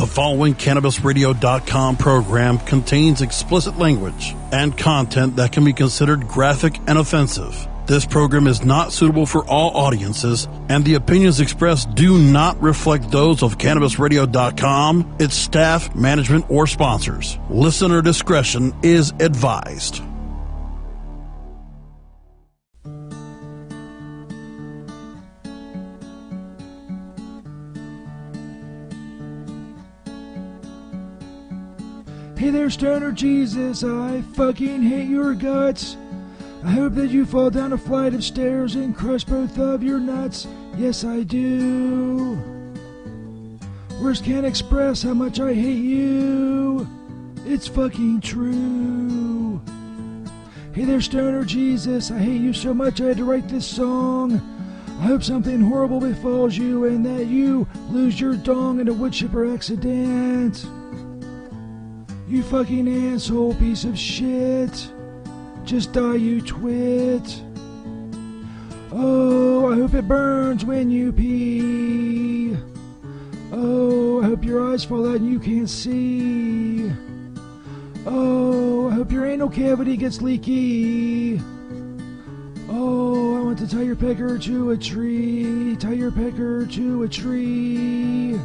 following CannabisRadio.com program contains explicit language and content that can be considered graphic and offensive. This program is not suitable for all audiences, and the opinions expressed do not reflect those of CannabisRadio.com, its staff, management, or sponsors. Listener discretion is advised. Hey there, Stoner Jesus, I fucking hate your guts. I hope that you fall down a flight of stairs and crush both of your nuts. Yes, I do. Words can't express how much I hate you. It's fucking true. Hey there, Stoner Jesus, I hate you so much I had to write this song. I hope something horrible befalls you and that you lose your dong in a wood chipper accident. You fucking asshole piece of shit. Just die, you twit. Oh, I hope it burns when you pee. Oh, I hope your eyes fall out and you can't see. Oh, I hope your anal cavity gets leaky. Oh, I want to tie your pecker to a tree. Tie your pecker to a tree.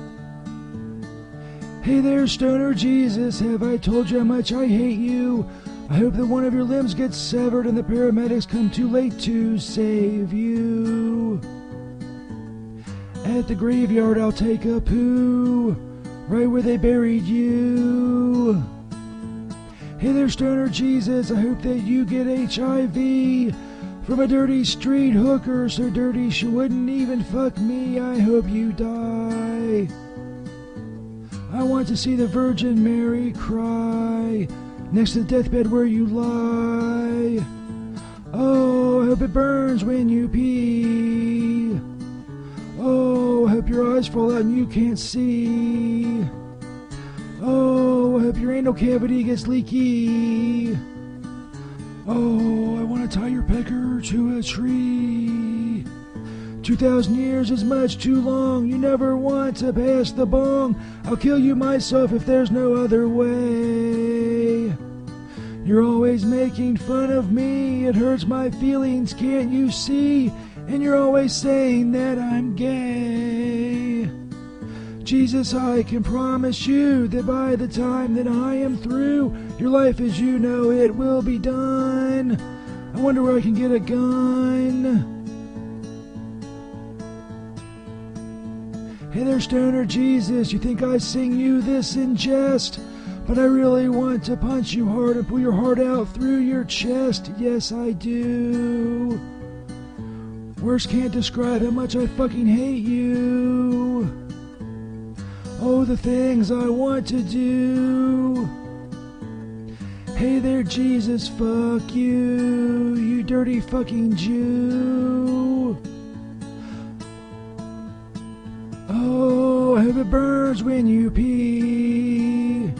Hey there, Stoner Jesus, have I told you how much I hate you? I hope that one of your limbs gets severed and the paramedics come too late to save you. At the graveyard I'll take a poo, right where they buried you. Hey there, Stoner Jesus, I hope that you get HIV from a dirty street hooker so dirty she wouldn't even fuck me. I hope you die. I want to see the Virgin Mary cry next to the deathbed where you lie. Oh, I hope it burns when you pee. Oh, I hope your eyes fall out and you can't see. Oh, I hope your anal cavity gets leaky. Oh, I want to tie your pecker to a tree. 2,000 years is much too long. You never want to pass the bong. I'll kill you myself if there's no other way. You're always making fun of me. It hurts my feelings, can't you see? And you're always saying that I'm gay. Jesus, I can promise you that by the time that I am through, your life as you know it will be done. I wonder where I can get a gun. Hey there, Stoner Jesus, you think I sing you this in jest, but I really want to punch you hard and pull your heart out through your chest. Yes, I do. Words can't describe how much I fucking hate you. Oh, the things I want to do. Hey there, Jesus, fuck you, you dirty fucking Jew. Oh, I hope it burns when you pee.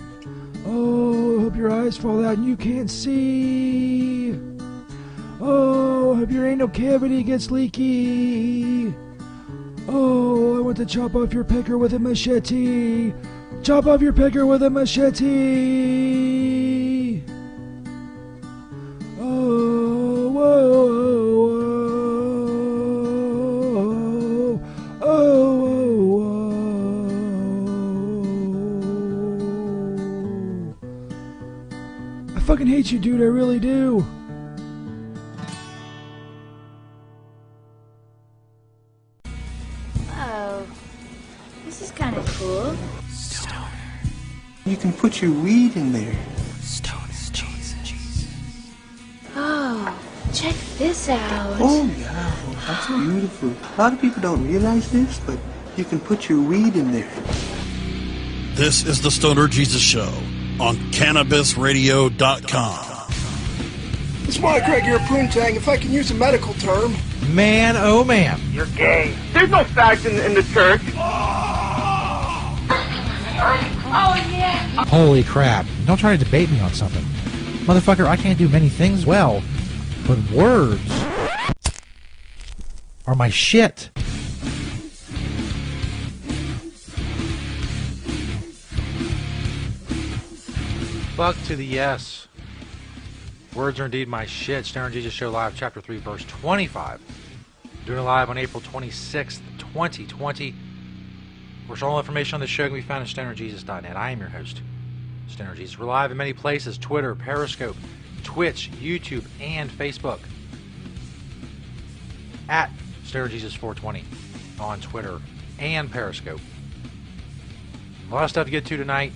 Oh, I hope your eyes fall out and you can't see. Oh, I hope your anal cavity gets leaky. Oh, I want to chop off your pecker with a machete. Chop off your pecker with a machete. Oh, whoa, whoa, whoa, oh, whoa. I fucking hate you, dude, I really do. You can put your weed in there. Stoner Jesus. Oh, check this out. Oh, yeah. That's beautiful. A lot of people don't realize this, but you can put your weed in there. This is the Stoner Jesus Show on CannabisRadio.com. It's my Greg, you're a poontang, if I can use a medical term. Man, oh man. You're gay. There's no fags in the church. Oh, yeah. Holy crap. Don't try to debate me on something. Motherfucker, I can't do many things well, but words are my shit. Fuck to the yes. Words are indeed my shit. Stoner Jesus Show Live, Chapter 3, Verse 25. Doing it live on April 26th, 2020. Of course, all information on the show can be found at stonerjesus.net. I am your host, Stoner Jesus. We're live in many places: Twitter, Periscope, Twitch, YouTube, and Facebook. At Stoner Jesus 420 on Twitter and Periscope. A lot of stuff to get to tonight.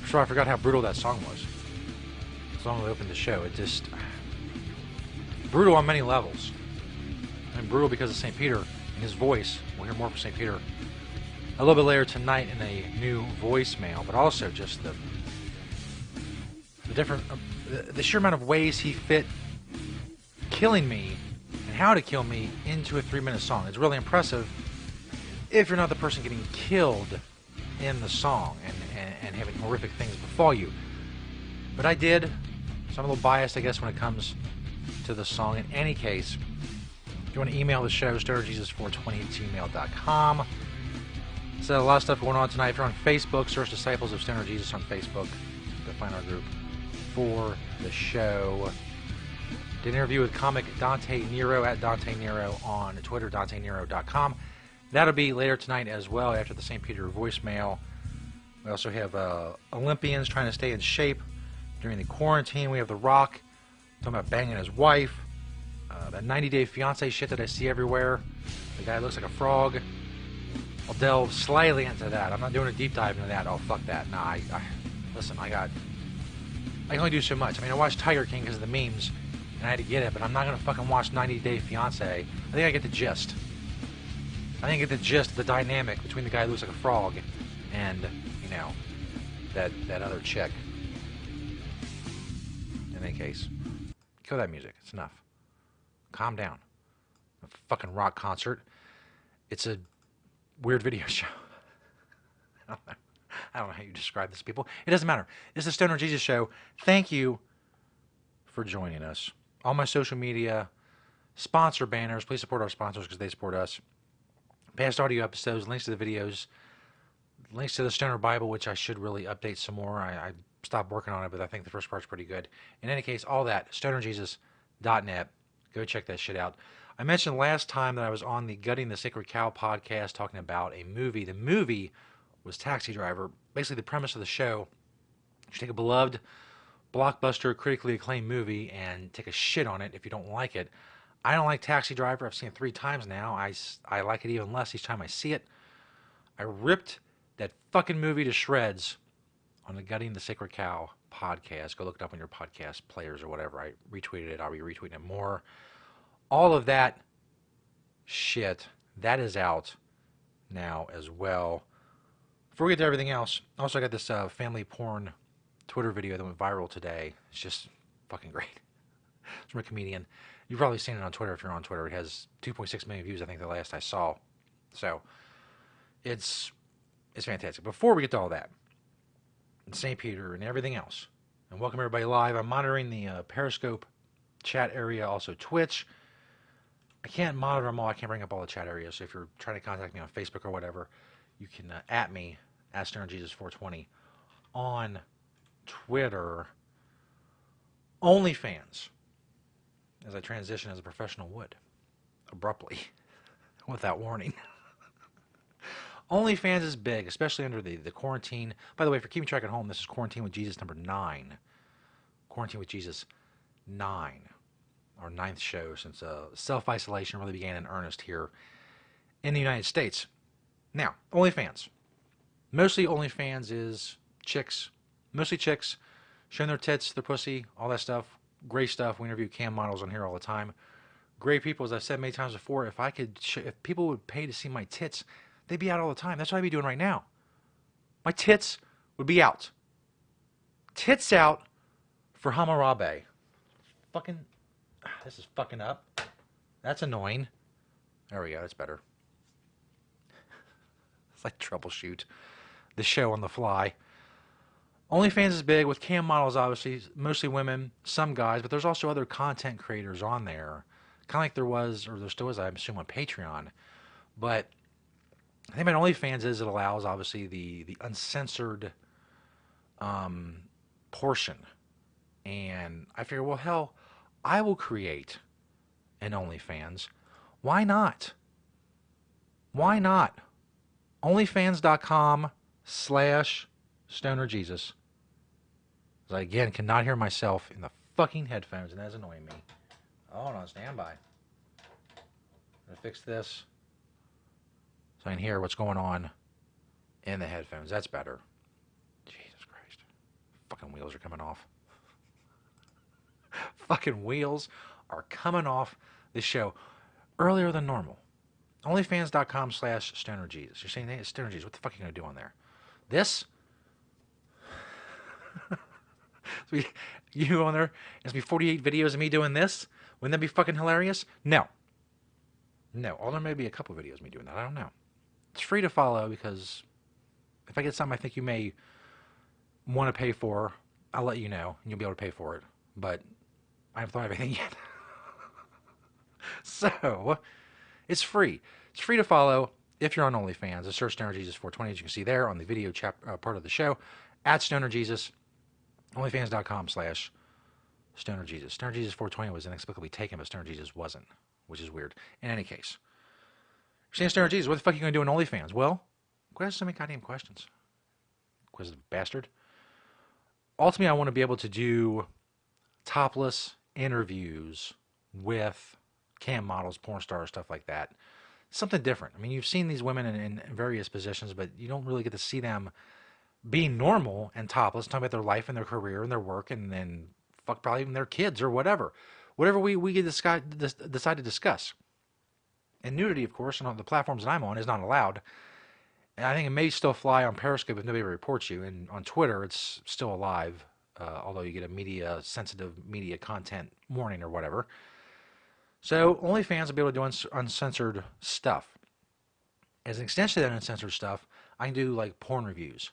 I'm sure I forgot how brutal that song was. The song that opened the show. It just... brutal on many levels. And brutal because of St. Peter and his voice. We'll hear more from St. Peter a little bit later tonight in a new voicemail. But also just the different... the sheer amount of ways he fit killing me and how to kill me into a 3-minute song. It's really impressive if you're not the person getting killed in the song and having horrific things befall you. But I did, so I'm a little biased, I guess, when it comes to the song. In any case, if you want to email the show, stonerjesus420@gmail.com. So a lot of stuff going on tonight. If you're on Facebook, search Disciples of Stoner Jesus on Facebook to find our group for the show. Did an interview with comic Dante Nero at Dante Nero on Twitter, DanteNero.com. That'll be later tonight as well after the St. Peter voicemail. We also have Olympians trying to stay in shape during the quarantine. We have The Rock talking about banging his wife. That 90-day fiance shit that I see everywhere. The guy looks like a frog. I'll delve slightly into that. I'm not doing a deep dive into that. Oh, fuck that. Nah, listen, I can only do so much. I mean, I watched Tiger King because of the memes, and I had to get it, but I'm not going to fucking watch 90-day fiance. I think I get the gist. I think I get the gist of the dynamic between the guy who looks like a frog and, you know, that other chick. In any case, kill that music. It's enough. Calm down. A fucking rock concert. It's a weird video show. I don't know how you describe this to people. It doesn't matter. It's the Stoner Jesus Show. Thank you for joining us. All my social media, sponsor banners. Please support our sponsors because they support us. Past audio episodes, links to the videos, links to the Stoner Bible, which I should really update some more. I stopped working on it, but I think the first part's pretty good. In any case, all that, stonerjesus.net. Go check that shit out. I mentioned last time that I was on the Gutting the Sacred Cow podcast talking about a movie. The movie was Taxi Driver. Basically, the premise of the show, you take a beloved, blockbuster, critically acclaimed movie and take a shit on it if you don't like it. I don't like Taxi Driver. I've seen it 3 times now. I like it even less each time I see it. I ripped that fucking movie to shreds on the Gutting the Sacred Cow podcast. Go look it up on your podcast players or whatever. I retweeted it. I'll be retweeting it more. All of that shit, that is out now as well. Before we get to everything else, also I got this family porn Twitter video that went viral today. It's just fucking great. It's from a comedian. You've probably seen it on Twitter if you're on Twitter. It has 2.6 million views, I think, the last I saw. So, it's fantastic. Before we get to all that, and St. Peter and everything else, and welcome everybody live. I'm monitoring the Periscope chat area, also Twitch. I can't monitor them all. I can't bring up all the chat areas. So if you're trying to contact me on Facebook or whatever, you can at me, at StonerJesus420, on Twitter. OnlyFans. As I transition as a professional would, abruptly, without warning. OnlyFans is big, especially under the quarantine. By the way, if you're keeping track at home, this is Quarantine with Jesus number 9. Quarantine with Jesus 9. Our 9th show since self-isolation really began in earnest here in the United States. Now, OnlyFans. Mostly OnlyFans is chicks. Mostly chicks showing their tits, their pussy, all that stuff. Great stuff. We interview cam models on here all the time. Great people, as I've said many times before. If people would pay to see my tits, they'd be out all the time. That's what I'd be doing right now. My tits would be out. Tits out for Hammurabi. Fucking, this is fucking up. That's annoying. There we go. That's better. It's like troubleshoot the show on the fly. OnlyFans is big with cam models, obviously, mostly women, some guys, but there's also other content creators on there. Kind of like there was, or there still is, I assume, on Patreon. But the thing about OnlyFans is it allows, obviously, the uncensored portion. And I figured, well, hell, I will create an OnlyFans. Why not? Why not? OnlyFans.com/StonerJesus. I, again, cannot hear myself in the fucking headphones, and that's annoying me. Hold on, stand by. I'm going to fix this so I can hear what's going on in the headphones. That's better. Jesus Christ. Fucking wheels are coming off. Fucking wheels are coming off this show earlier than normal. OnlyFans.com/StonerJesus. You're saying, hey, it's Stoner Jesus. What the fuck are you going to do on there? This? You on there? It's be 48 videos of me doing this? Wouldn't that be fucking hilarious? No. No. Although there may be a couple videos of me doing that. I don't know. It's free to follow because if I get something I think you may want to pay for, I'll let you know and you'll be able to pay for it. But I haven't thought of anything yet. So, it's free. It's free to follow if you're on OnlyFans. Just search Stoner Jesus 420, as you can see there on the video part of the show, at Stoner Jesus, OnlyFans.com/Stoner Jesus. Stoner Jesus 420 was inexplicably taken, but Stoner Jesus wasn't, which is weird. In any case, you're saying, Stoner Jesus, what the fuck are you going to do on OnlyFans? Well, quit asking so many goddamn questions. Inquisitive bastard. Ultimately, I want to be able to do topless interviews with cam models, porn stars, stuff like that. Something different. I mean, you've seen these women in various positions, but you don't really get to see them being normal and topless, talking about their life and their career and their work, and then fuck probably even their kids or whatever. Whatever we decide to discuss. And nudity, of course, on the platforms that I'm on is not allowed. And I think it may still fly on Periscope if nobody reports you. And on Twitter, it's still alive, although you get a sensitive media content warning or whatever. So OnlyFans will be able to do uncensored stuff. As an extension of that uncensored stuff, I can do like porn reviews.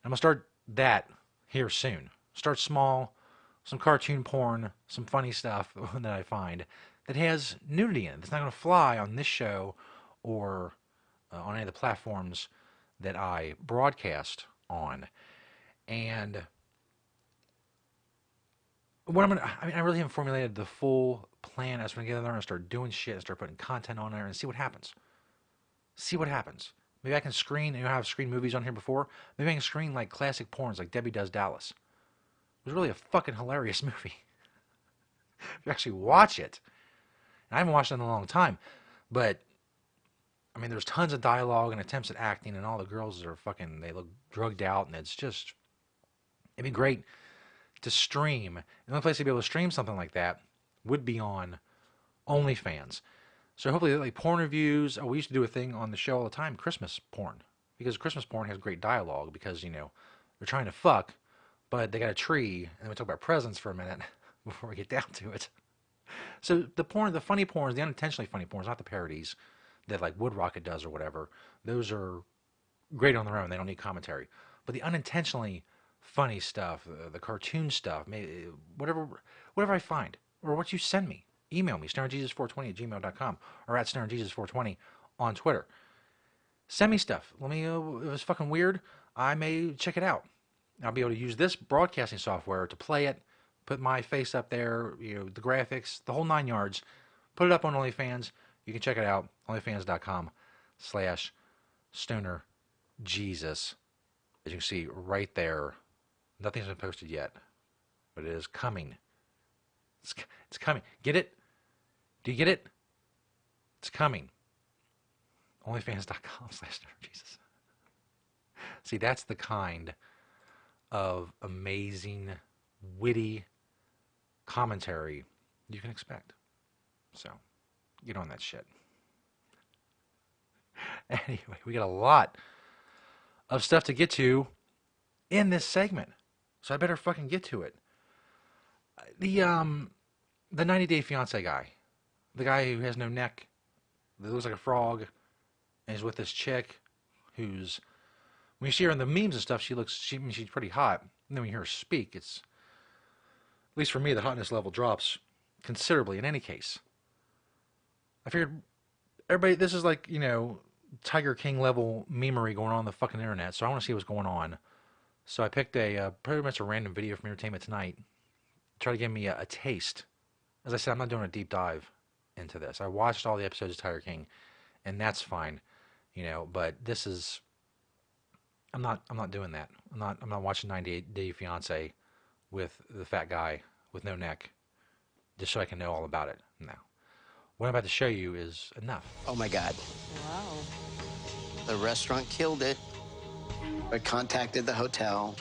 I'm going to start that here soon. Start small, some cartoon porn, some funny stuff that I find that has nudity in it. It's not going to fly on this show or on any of the platforms that I broadcast on. And what I really haven't formulated the full plan. I just want to get in there and start doing shit and start putting content on there and see what happens. See what happens. Maybe I can screen, you know how I've screened movies on here before? Maybe I can screen like classic porns like Debbie Does Dallas. It was really a fucking hilarious movie. If you actually watch it. And I haven't watched it in a long time. But, I mean, there's tons of dialogue and attempts at acting, and all the girls are fucking, they look drugged out, and it's just, it'd be great to stream. And the only place to be able to stream something like that would be on OnlyFans. So hopefully, like porn reviews, we used to do a thing on the show all the time, Christmas porn. Because Christmas porn has great dialogue because, you know, they're trying to fuck, but they got a tree, and we talk about presents for a minute before we get down to it. So the porn, the funny porns, the unintentionally funny porns, not the parodies that like Wood Rocket does or whatever, those are great on their own. They don't need commentary. But the unintentionally funny stuff, the cartoon stuff, maybe, whatever I find, or what you send me, email me, stonerjesus420@gmail.com, or at stonerjesus420 on Twitter. Send me stuff. Let me, if it's fucking weird, I may check it out. I'll be able to use this broadcasting software to play it, put my face up there, you know, the graphics, the whole 9 yards, put it up on OnlyFans. You can check it out, OnlyFans.com/StonerJesus. As you can see right there, nothing's been posted yet, but it is coming. It's coming. Get it? Do you get it? It's coming. OnlyFans.com/StonerJesus. See, that's the kind of amazing, witty commentary you can expect. So, get on that shit. Anyway, we got a lot of stuff to get to in this segment, so I better fucking get to it. The 90 Day Fiancé guy, the guy who has no neck, that looks like a frog, and is with this chick who's, when you see her in the memes and stuff, she's pretty hot. And then when you hear her speak, it's, at least for me, the hotness level drops considerably in any case. I figured, everybody, this is like, you know, Tiger King level memery going on the fucking internet, so I want to see what's going on. So I picked a pretty much a random video from Entertainment Tonight. Try to give me a taste. As I said, I'm not doing a deep dive into this. I watched all the episodes of Tiger King, and that's fine, you know. But this is, I'm not doing that. I'm not watching 98 Day Fiance with the fat guy with no neck, just so I can know all about it. No, what I'm about to show you is enough. Oh my God. Wow. The restaurant killed it. I contacted the hotel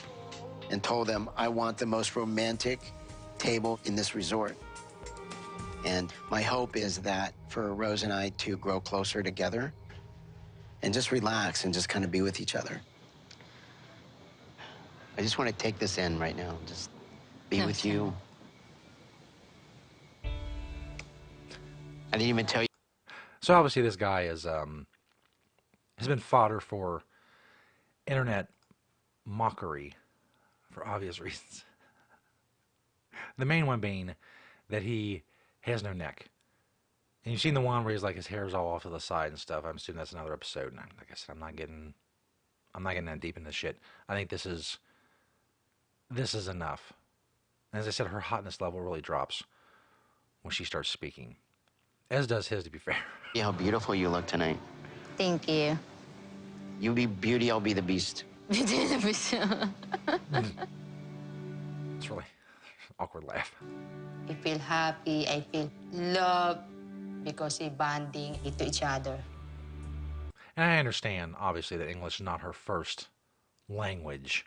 and told them I want the most romantic table in this resort. And my hope is that for Rose and I to grow closer together and just relax and just kind of be with each other. I just want to take this in right now, just be with you. I didn't even tell you. So obviously this guy is has been fodder for internet mockery for obvious reasons. The main one being that he has no neck. And you've seen the one where he's like his hair's all off to the side and stuff. I'm assuming that's another episode. And like I said, I'm not getting that deep in this shit. I think this is enough. And as I said, her hotness level really drops when she starts speaking. As does his, to be fair. See how beautiful you look tonight. Thank you. You be beauty, I'll be the beast. It's really awkward laugh. I feel happy, I feel love because we bonding into each other. And I understand, obviously, that English is not her first language.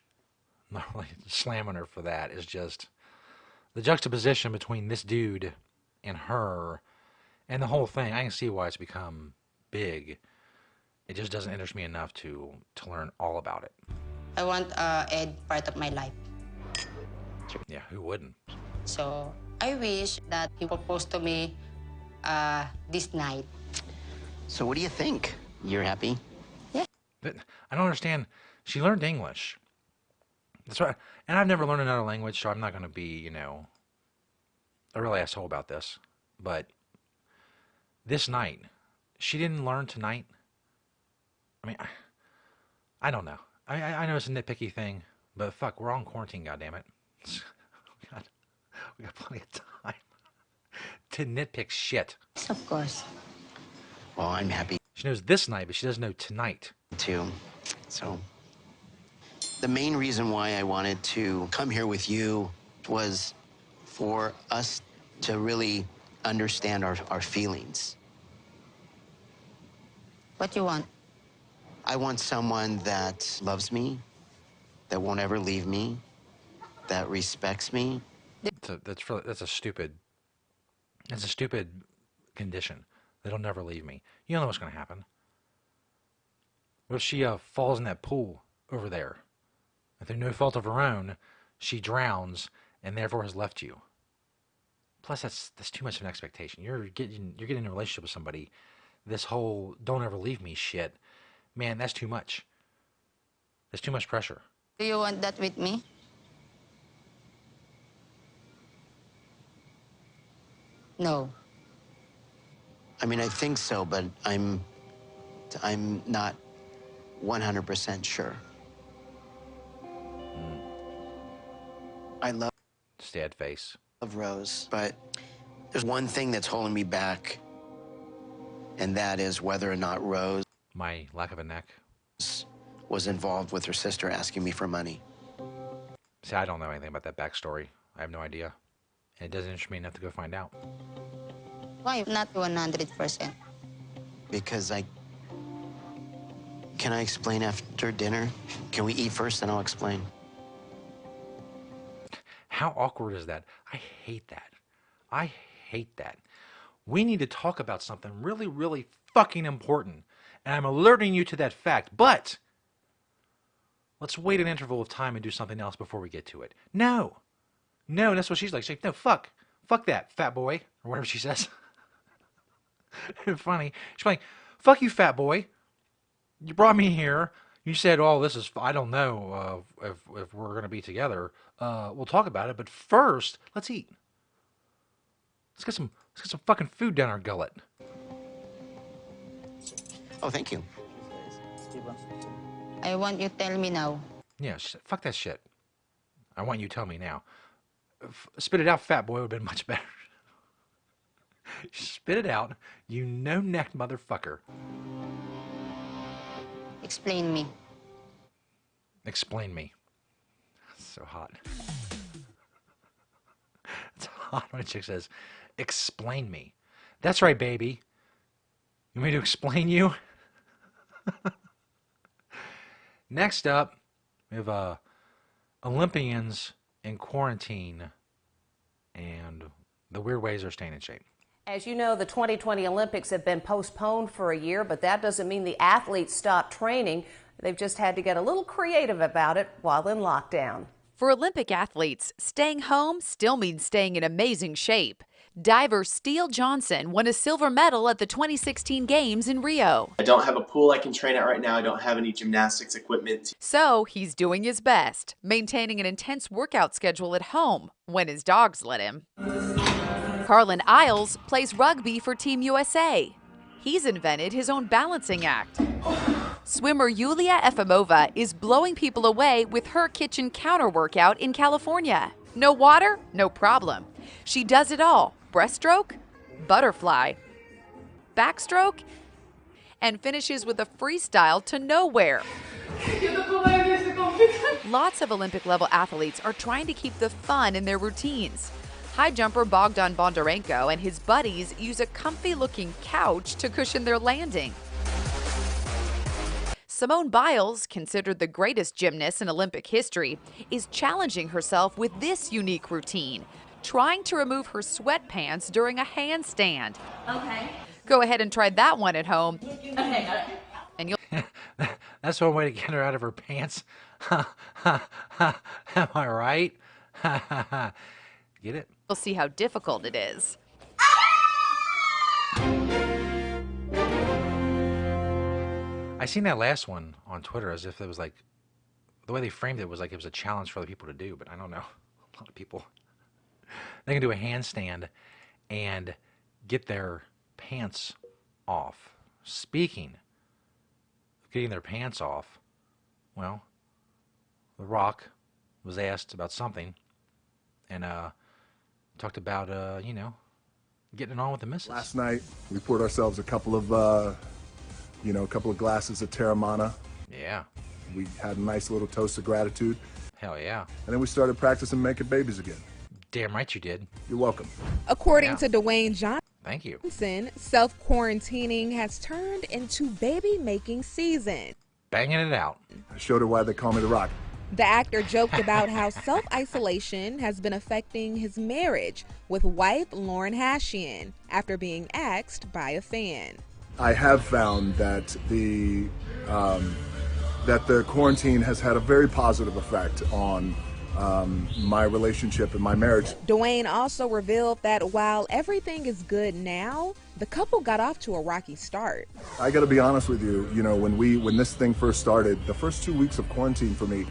Not really slamming her for that. It's just the juxtaposition between this dude and her and the whole thing. I can see why it's become big. It just doesn't interest me enough to learn all about it. I want Ed part of my life. Yeah, who wouldn't? So I wish that he proposed to me this night. So what do you think? You're happy? Yeah. But I don't understand. She learned English. That's right. And I've never learned another language, so I'm not going to be, you know, a real asshole about this. But this night, she didn't learn tonight. I mean, I don't know. I know it's a nitpicky thing, but fuck, we're all in quarantine, goddammit. We got plenty of time to nitpick shit. Of course. Well, I'm happy She knows this night, but she doesn't know tonight. too. So the main reason why I wanted to come here with you was for us to really understand our feelings. What you want? I want someone that loves me, that won't ever leave me, that respects me. That's a stupid condition. They'll never leave me. You don't know what's going to happen. What if she falls in that pool over there? And through no fault of her own, she drowns and therefore has left you. Plus, that's too much of an expectation. You're getting in a relationship with somebody. This whole "don't ever leave me" shit, man, that's too much. That's too much pressure. Do you want that with me? No. I mean, I think so, but I'm not 100% sure. I love Sad face. Rose, but there's one thing that's holding me back, and that is whether or not Rose My lack of a neck. was involved with her sister asking me for money. See, I don't know anything about that backstory. I have no idea. And it doesn't interest me enough to go find out. Why not 100%? Because can I explain after dinner? Can we eat first and I'll explain? How awkward is that? I hate that. I hate that. We need to talk about something really, really fucking important. And I'm alerting you to that fact. But let's wait an interval of time and do something else before we get to it. No. No, that's what she's like. She's like, no, fuck. Fuck that, fat boy. Or whatever she says. Funny. She's like, fuck you, fat boy. You brought me here. You said, oh, this is, I don't know if we're going to be together. We'll talk about it. But first, let's eat. Let's get some fucking food down our gullet. Oh, thank you. I want you to tell me now. Yeah, fuck that shit. I want you to tell me now. Spit it out, fat boy, would have been much better. Spit it out, you no-neck motherfucker. Explain me. Explain me. So hot. It's hot when a chick says, explain me. That's right, baby. You want me to explain you? Next up, we have Olympians in quarantine and the weird ways they're staying in shape. As you know, the 2020 Olympics have been postponed for a year, but that doesn't mean the athletes stopped training. They've just had to get a little creative about it while in lockdown. For Olympic athletes, staying home still means staying in amazing shape. Diver Steele Johnson won a silver medal at the 2016 Games in Rio. I don't have a pool I can train at right now. I don't have any gymnastics equipment. So he's doing his best, maintaining an intense workout schedule at home when his dogs let him. Carlin Isles plays rugby for Team USA. He's invented his own balancing act. Swimmer Yulia Efimova is blowing people away with her kitchen counter workout in California. No water? No problem. She does it all. Breaststroke, butterfly, backstroke, and finishes with a freestyle to nowhere. Lots of Olympic-level athletes are trying to keep the fun in their routines. High jumper Bogdan Bondarenko and his buddies use a comfy-looking couch to cushion their landing. Simone Biles, considered the greatest gymnast in Olympic history, is challenging herself with this unique routine, trying to remove her sweatpants during a handstand. Okay. Go ahead and try that one at home. Okay. And you'll That's one way to get her out of her pants. Am I right? Get it? You'll see how difficult it is. I seen that last one on Twitter as if it was like, the way they framed it was like it was a challenge for other people to do, but I don't know. A lot of people, they can do a handstand and get their pants off. Speaking of getting their pants off, well, The Rock was asked about something and talked about, getting it on with the missus. Last night, we poured ourselves a couple of glasses of Terramana. Yeah. We had a nice little toast of gratitude. Hell yeah. And then we started practicing making babies again. Damn right you did. You're welcome. According to Dwayne Johnson, thank you. Self-quarantining has turned into baby-making season. Banging it out. I showed her why they call me The Rock. The actor joked about how self-isolation has been affecting his marriage with wife Lauren Hashian after being asked by a fan. I have found that the quarantine has had a very positive effect on my relationship and my marriage. Dwayne also revealed that while everything is good now, the couple got off to a rocky start. I got to be honest with you. When this thing first started, the first 2 weeks of quarantine for me,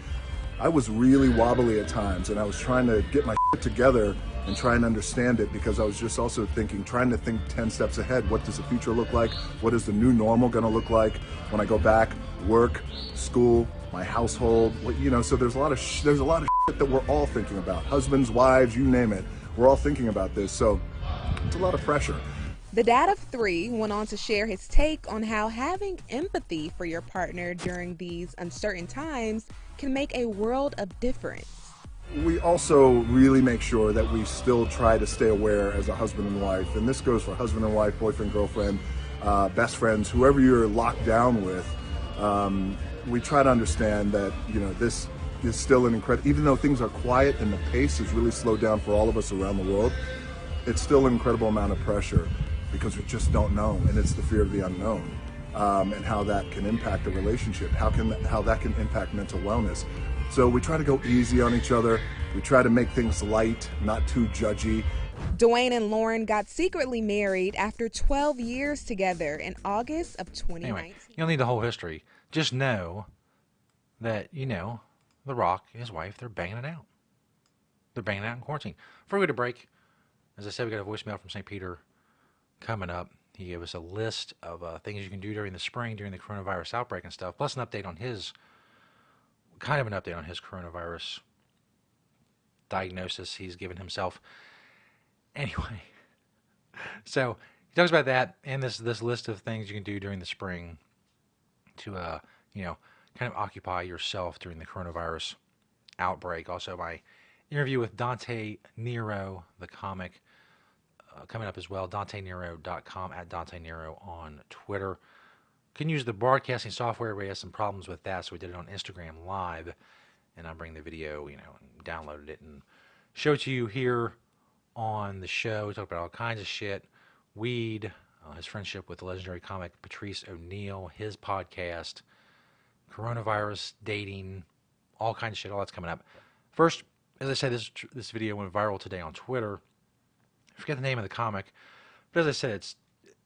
I was really wobbly at times, and I was trying to get my shit together and try and understand it, because I was just also trying to think 10 steps ahead. What does the future look like? What is the new normal going to look like when I go back? Work, school, my household. So there's a lot of shit that we're all thinking about. Husbands, wives, you name it. We're all thinking about this. So it's a lot of pressure. The dad of 3 went on to share his take on how having empathy for your partner during these uncertain times can make a world of difference. We also really make sure that we still try to stay aware as a husband and wife, and this goes for husband and wife, boyfriend, girlfriend, best friends, whoever you're locked down with. We try to understand that this is still an incredible, even though things are quiet and the pace is really slowed down for all of us around the world, it's still an incredible amount of pressure because we just don't know, and it's the fear of the unknown, and how that can impact the relationship, how that can impact mental wellness. So we try to go easy on each other. We try to make things light, not too judgy. Dwayne and Lauren got secretly married after 12 years together in August of 2019. Anyway, you don't need the whole history. Just know that, The Rock and his wife, they're banging it out. They're banging it out in quarantine. Before we go to break, as I said, we got a voicemail from St. Peter coming up. He gave us a list of things you can do during the spring, during the coronavirus outbreak and stuff, plus an update on his kind of an update on his coronavirus diagnosis he's given himself. Anyway, so he talks about that and this list of things you can do during the spring to, kind of occupy yourself during the coronavirus outbreak. Also, my interview with Dante Nero, the comic, coming up as well. DanteNero.com, at Dante Nero on Twitter. Can use the broadcasting software. We had some problems with that, so we did it on Instagram Live, and I bring the video, and downloaded it and show it to you here on the show. We talk about all kinds of shit, weed, his friendship with the legendary comic Patrice O'Neal, his podcast, coronavirus, dating, all kinds of shit. All that's coming up. First, as I said, this video went viral today on Twitter. I forget the name of the comic, but as I said, it's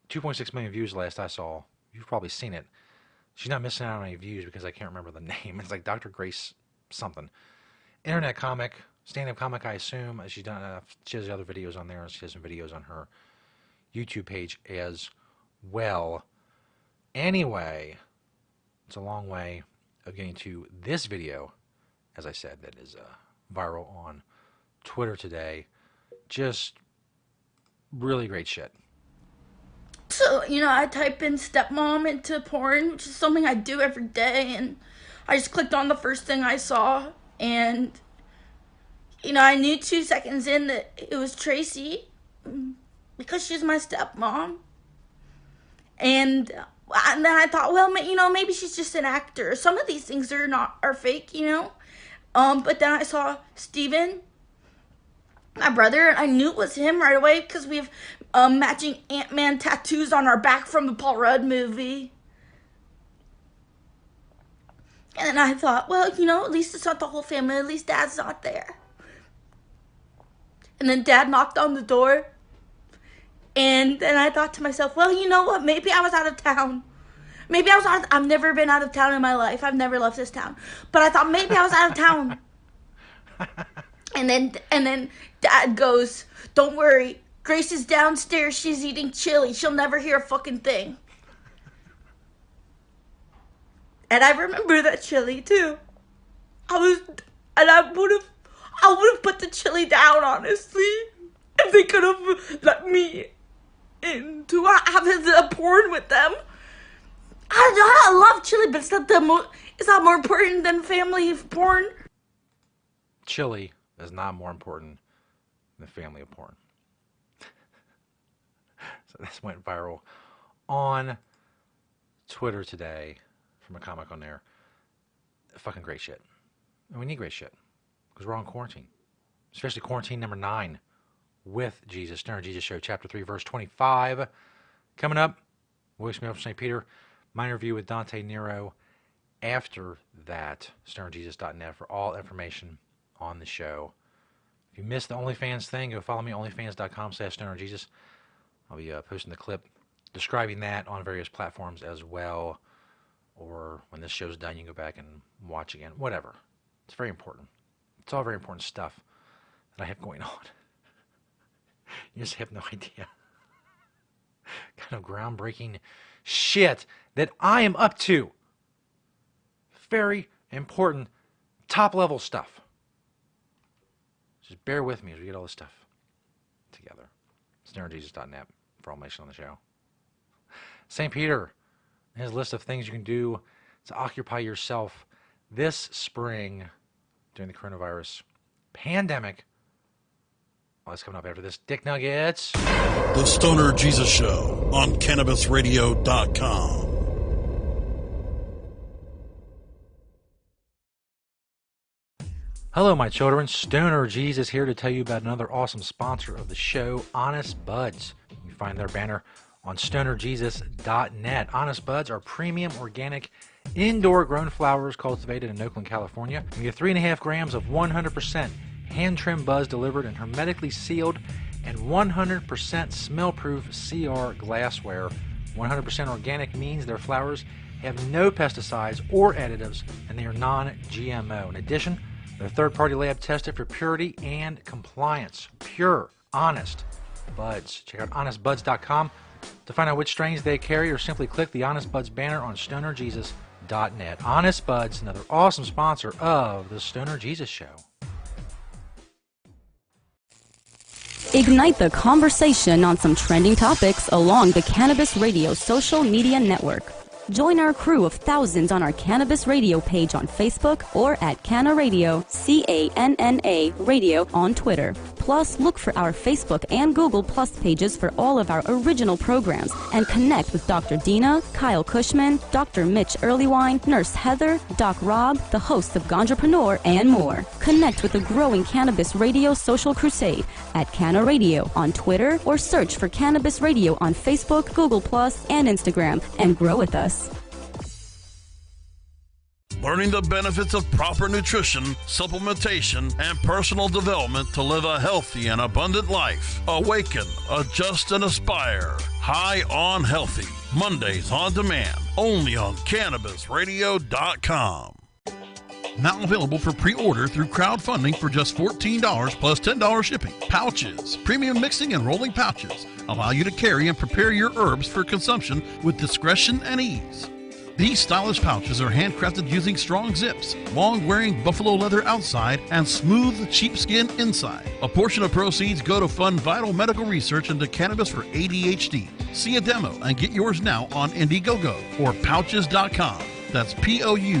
2.6 million views last I saw. You've probably seen it. She's not missing out on any views because I can't remember the name. It's like Dr. Grace something. Internet comic, stand-up comic, I assume. She has other videos on there, and she has some videos on her YouTube page as well. Anyway, it's a long way of getting to this video, as I said, that is viral on Twitter today. Just really great shit. So, I type in stepmom into porn, which is something I do every day, and I just clicked on the first thing I saw, and, I knew 2 seconds in that it was Tracy, because she's my stepmom, and then I thought, well, maybe she's just an actor. Some of these things are fake, but then I saw Steven, my brother, and I knew it was him right away because we have matching Ant-Man tattoos on our back from the Paul Rudd movie. And then I thought, well, at least it's not the whole family. At least Dad's not there. And then Dad knocked on the door. And then I thought to myself, well, you know what? Maybe I was out of town. I've never been out of town in my life. I've never left this town. But I thought maybe I was out of town. And then Dad goes, don't worry. Grace is downstairs. She's eating chili. She'll never hear a fucking thing. And I remember that chili too. I would have put the chili down, honestly, if they could have let me in to have the porn with them. I love chili, but it's not more important than family porn. Chili is not more important than family of porn. So this went viral on Twitter today from a comic on there. Fucking great shit. And we need great shit because we're on quarantine, especially quarantine number 9 with Jesus. Stoner Jesus Show, Chapter 3, Verse 25. Coming up, Voice Mail from St. Peter. My interview with Dante Nero. After that, stonerjesus.net for all information on the show. If you missed the OnlyFans thing, go follow me, onlyfans.com/stonerjesus. I'll be posting the clip describing that on various platforms as well. Or when this show's done, you can go back and watch again. Whatever. It's very important. It's all very important stuff that I have going on. You just have no idea. Kind of groundbreaking shit that I am up to. Very important, top-level stuff. Just bear with me as we get all this stuff together. stonerjesus.net for all information on the show. St. Peter, his list of things you can do to occupy yourself this spring during the coronavirus pandemic. Well, that's coming up after this. Dick Nuggets. The Stoner Jesus Show on CannabisRadio.com. Hello, my children. Stoner Jesus here to tell you about another awesome sponsor of the show, Honest Buds. You can find their banner on stonerjesus.net. Honest Buds are premium, organic, indoor-grown flowers cultivated in Oakland, California. You get 3.5 grams of 100% hand-trimmed buzz delivered in hermetically sealed and 100% smell-proof CR glassware. 100% organic means their flowers have no pesticides or additives, and they are non-GMO. In addition, they're third-party lab tested for purity and compliance. Pure, honest buds. Check out honestbuds.com to find out which strains they carry, or simply click the Honest Buds banner on stonerjesus.net. StonerJesus.net. Honest Buds, another awesome sponsor of the Stoner Jesus Show. Ignite the conversation on some trending topics along the Cannabis Radio social media network. Join our crew of thousands on our Cannabis Radio page on Facebook or at Canna Radio, C-A-N-N-A Radio on Twitter. Plus, look for our Facebook and Google Plus pages for all of our original programs and connect with Dr. Dina, Kyle Cushman, Dr. Mitch Earlywine, Nurse Heather, Doc Rob, the hosts of Ganjapreneur, and more. Connect with the growing Cannabis Radio social crusade at Canna Radio on Twitter or search for Cannabis Radio on Facebook, Google Plus, and Instagram and grow with us. Learning the benefits of proper nutrition, supplementation, and personal development to live a healthy and abundant life. Awaken, adjust, and aspire. High on Healthy. Mondays on demand. Only on CannabisRadio.com. Now available for pre-order through crowdfunding for just $14 plus $10 shipping. Pouches. Premium mixing and rolling pouches allow you to carry and prepare your herbs for consumption with discretion and ease. These stylish pouches are handcrafted using strong zips, long-wearing buffalo leather outside, and smooth sheepskin inside. A portion of proceeds go to fund vital medical research into cannabis for ADHD. See a demo and get yours now on Indiegogo or Pouches.com. That's POUCHZ.com.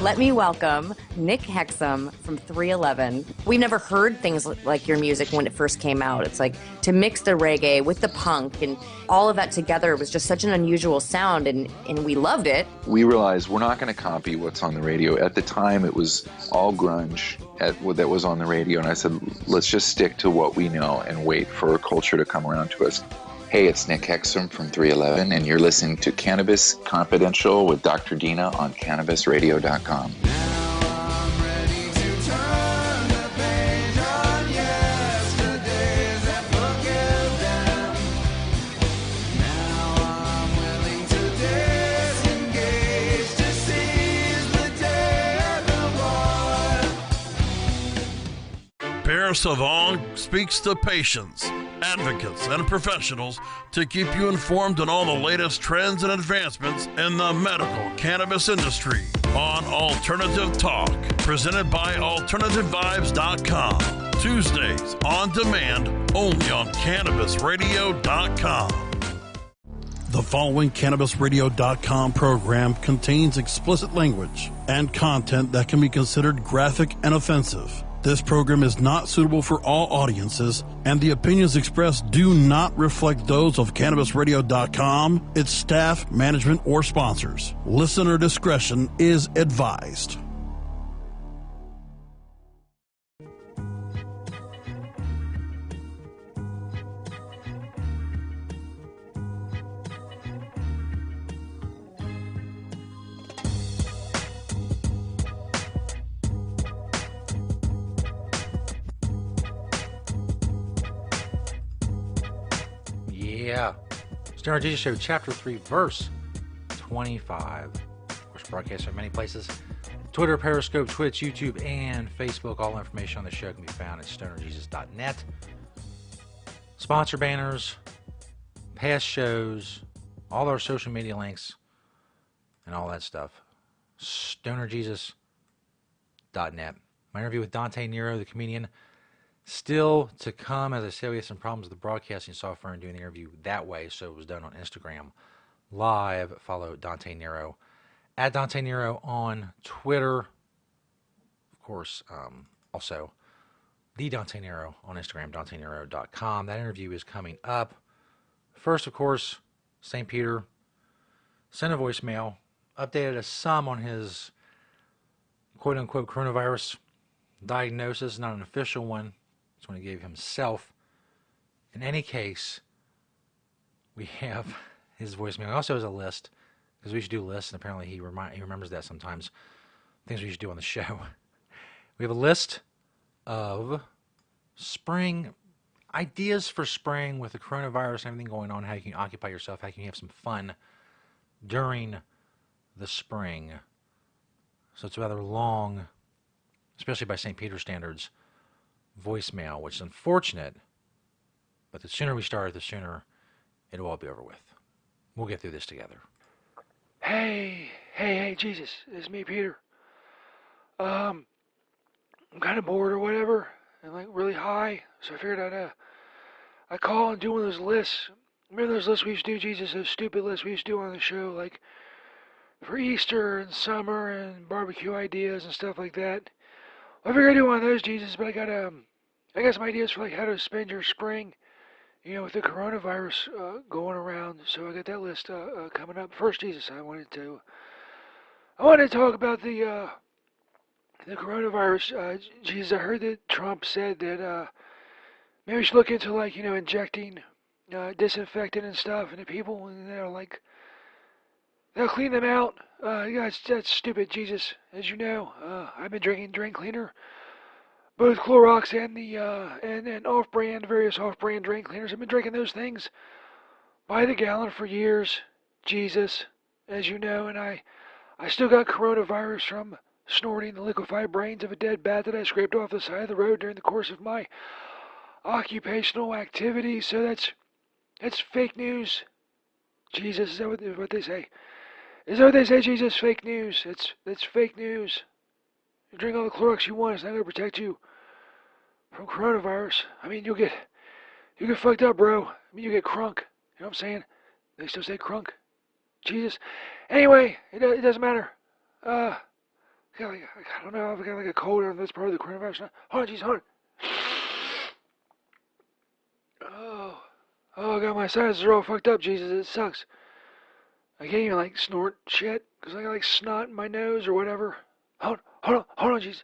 Let me welcome Nick Hexum from 311. We've never heard things like your music when it first came out. It's like to mix the reggae with the punk and all of that together was just such an unusual sound, and we loved it. We realized we're not going to copy what's on the radio. At the time, it was all grunge that was on the radio, and I said, let's just stick to what we know and wait for a culture to come around to us. Hey, it's Nick Hexum from 311, and you're listening to Cannabis Confidential with Dr. Dina on CannabisRadio.com. Pierre Savon speaks to patients, advocates, and professionals to keep you informed on all the latest trends and advancements in the medical cannabis industry on Alternative Talk, presented by AlternativeVibes.com. Tuesdays on demand only on CannabisRadio.com. The following CannabisRadio.com program contains explicit language and content that can be considered graphic and offensive. This program is not suitable for all audiences, and the opinions expressed do not reflect those of CannabisRadio.com, its staff, management, or sponsors. Listener discretion is advised. Yeah. Stoner Jesus Show, Chapter 3, Verse 25. Of course, broadcast in many places. Twitter, Periscope, Twitch, YouTube, and Facebook. All information on the show can be found at StonerJesus.net. Sponsor banners, past shows, all our social media links, and all that stuff. StonerJesus.net. My interview with Dante Nero, the comedian, still to come. As I said, we had some problems with the broadcasting software and doing the interview that way, so it was done on Instagram Live. Follow Dante Nero at Dante Nero on Twitter. Of course, also the Dante Nero on Instagram, DanteNero.com. That interview is coming up. First, of course, St. Peter sent a voicemail, updated us some on his quote-unquote coronavirus diagnosis, not an official one. That's what he gave himself. In any case, we have his voicemail. He also has a list, because we should do lists, and apparently he remembers that sometimes. Things we should do on the show. We have a list of spring ideas for spring with the coronavirus and everything going on, how you can occupy yourself, how you can have some fun during the spring. So it's rather long, especially by St. Peter standards, voicemail, which is unfortunate. But the sooner we start, the sooner it'll all be over with. We'll get through this together. Hey, Jesus, it's me, Peter. I'm kind of bored or whatever, and like really high, so I figured I'd call and do one of those lists. Remember those lists we used to do, Jesus, those stupid lists we used to do on the show, like for Easter and summer and barbecue ideas and stuff like that. Well, I figured I'd do one of those, Jesus, but I got some ideas for like how to spend your spring, with the coronavirus going around. So I got that list coming up. First, Jesus, I wanted to talk about the coronavirus. Jesus, I heard that Trump said that maybe we should look into like injecting disinfectant and stuff into people, and they'll clean them out. That's stupid, Jesus. As you know, I've been drinking drain cleaner, both Clorox and the and off-brand, various off-brand drain cleaners. I've been drinking those things by the gallon for years, Jesus, as you know, and I still got coronavirus from snorting the liquefied brains of a dead bat that I scraped off the side of the road during the course of my occupational activity. So that's fake news, Jesus. Is that what they say? Is that what they say, Jesus? Fake news. That's fake news. You drink all the Clorox you want. It's not going to protect you from coronavirus. I mean, you get fucked up, bro. I mean, you get crunk. You know what I'm saying? They still say crunk. Jesus. Anyway, it doesn't matter. I don't know if I got like a cold or this part of the coronavirus. Hold on, Jesus, hold on. Oh, God, my sinuses are all fucked up, Jesus. It sucks. I can't even like snort shit because I got like snot in my nose or whatever. Hold on, Jesus.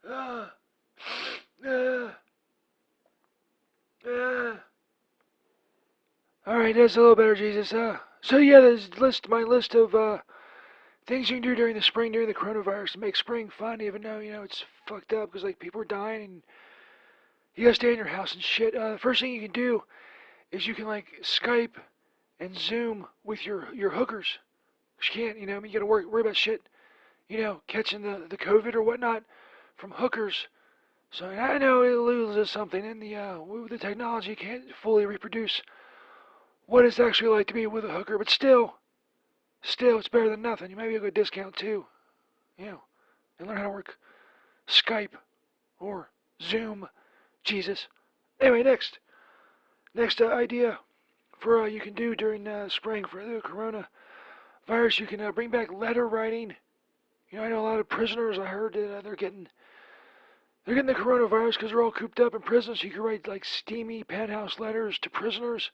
All right, that's a little better, Jesus. So yeah, there's my list of things you can do during the spring, during the coronavirus to make spring fun, even though it's fucked up because like people are dying and you gotta stay in your house and shit. The first thing you can do is you can like Skype and Zoom with your hookers. You can't, you gotta worry about shit, catching the COVID or whatnot from hookers. So I know it loses something in with the technology. You can't fully reproduce what it's actually like to be with a hooker, but still, it's better than nothing. You maybe a good discount too, and learn how to work Skype or Zoom. Jesus. Anyway, next idea for you can do during spring for the coronavirus. You can bring back letter writing. I know a lot of prisoners. I heard that they're getting the coronavirus because they're all cooped up in prison. So you can write like steamy penthouse letters to prisoners.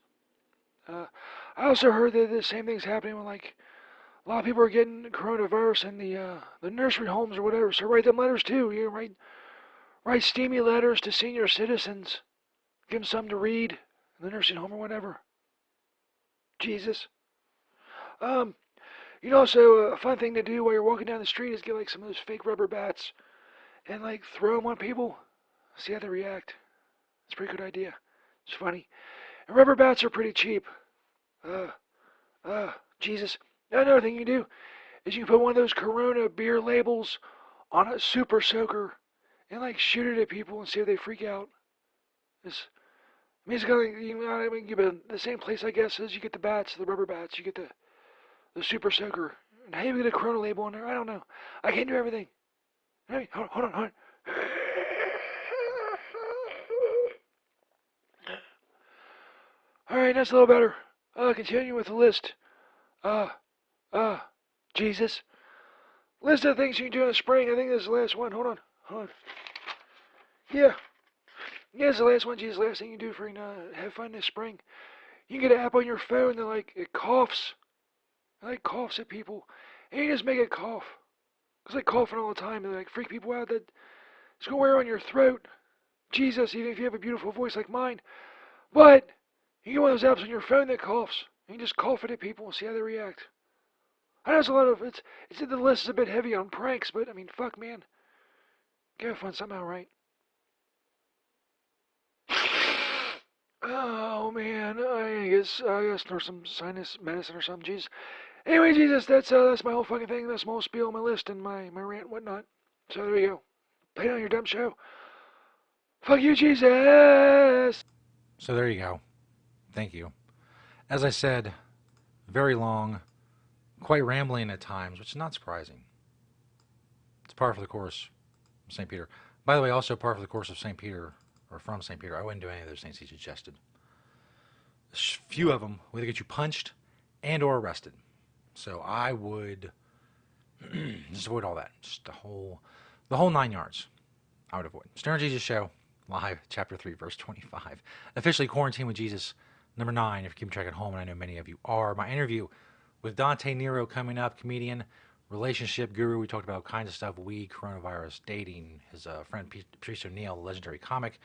I also heard that the same thing's happening when like a lot of people are getting coronavirus in the nursery homes or whatever. So write them letters too. You can write steamy letters to senior citizens. Give them something to read in the nursing home or whatever. Jesus. Also a fun thing to do while you're walking down the street is get like some of those fake rubber bats and like throw them on people. See how they react. It's a pretty good idea. It's funny. And rubber bats are pretty cheap. Jesus. Another thing you can do is you can put one of those Corona beer labels on a super soaker and like shoot it at people and see if they freak out. It's kind of the same place, I guess, as you get the bats, the rubber bats. You get the super soaker. And how you get a Corona label on there? I don't know. I can't do everything. Hey, hold on. All right, that's a little better. Continue with the list. Jesus. List of things you can do in the spring. I think this is the last one. Hold on. Yeah, it's the last one, Jesus. Last thing you do for have fun this spring. You can get an app on your phone that like it coughs. It like coughs at people. And you just make it cough. It's like coughing all the time and like freak people out that it's gonna wear on your throat. Jesus, even if you have a beautiful voice like mine. But you get one of those apps on your phone that coughs. You can just cough it at people and see how they react. I know it's a lot of it's the list is a bit heavy on pranks, but I mean fuck man. Gotta find somehow, right? Oh man, I guess snort some sinus medicine or something. Jesus. Anyway, Jesus, that's my whole fucking thing. That's my whole spiel, my list, and my rant, and whatnot. So there you go. Play it on your dumb show. Fuck you, Jesus! So there you go. Thank you. As I said, very long, quite rambling at times, which is not surprising. It's par for the course of St. Peter. By the way, also par for the course of St. Peter, or from St. Peter. I wouldn't do any of those things he suggested. A few of them will either get you punched and or arrested. So I would just avoid all that. Just the whole 9 yards. I would avoid. Stoner Jesus Show, live, chapter 3, verse 25. Officially Quarantine with Jesus, number 9, if you're keeping track at home, and I know many of you are. My interview with Dante Nero coming up, comedian, relationship guru. We talked about all kinds of stuff, weed, coronavirus, dating, his friend Patrice O'Neill, the legendary comic,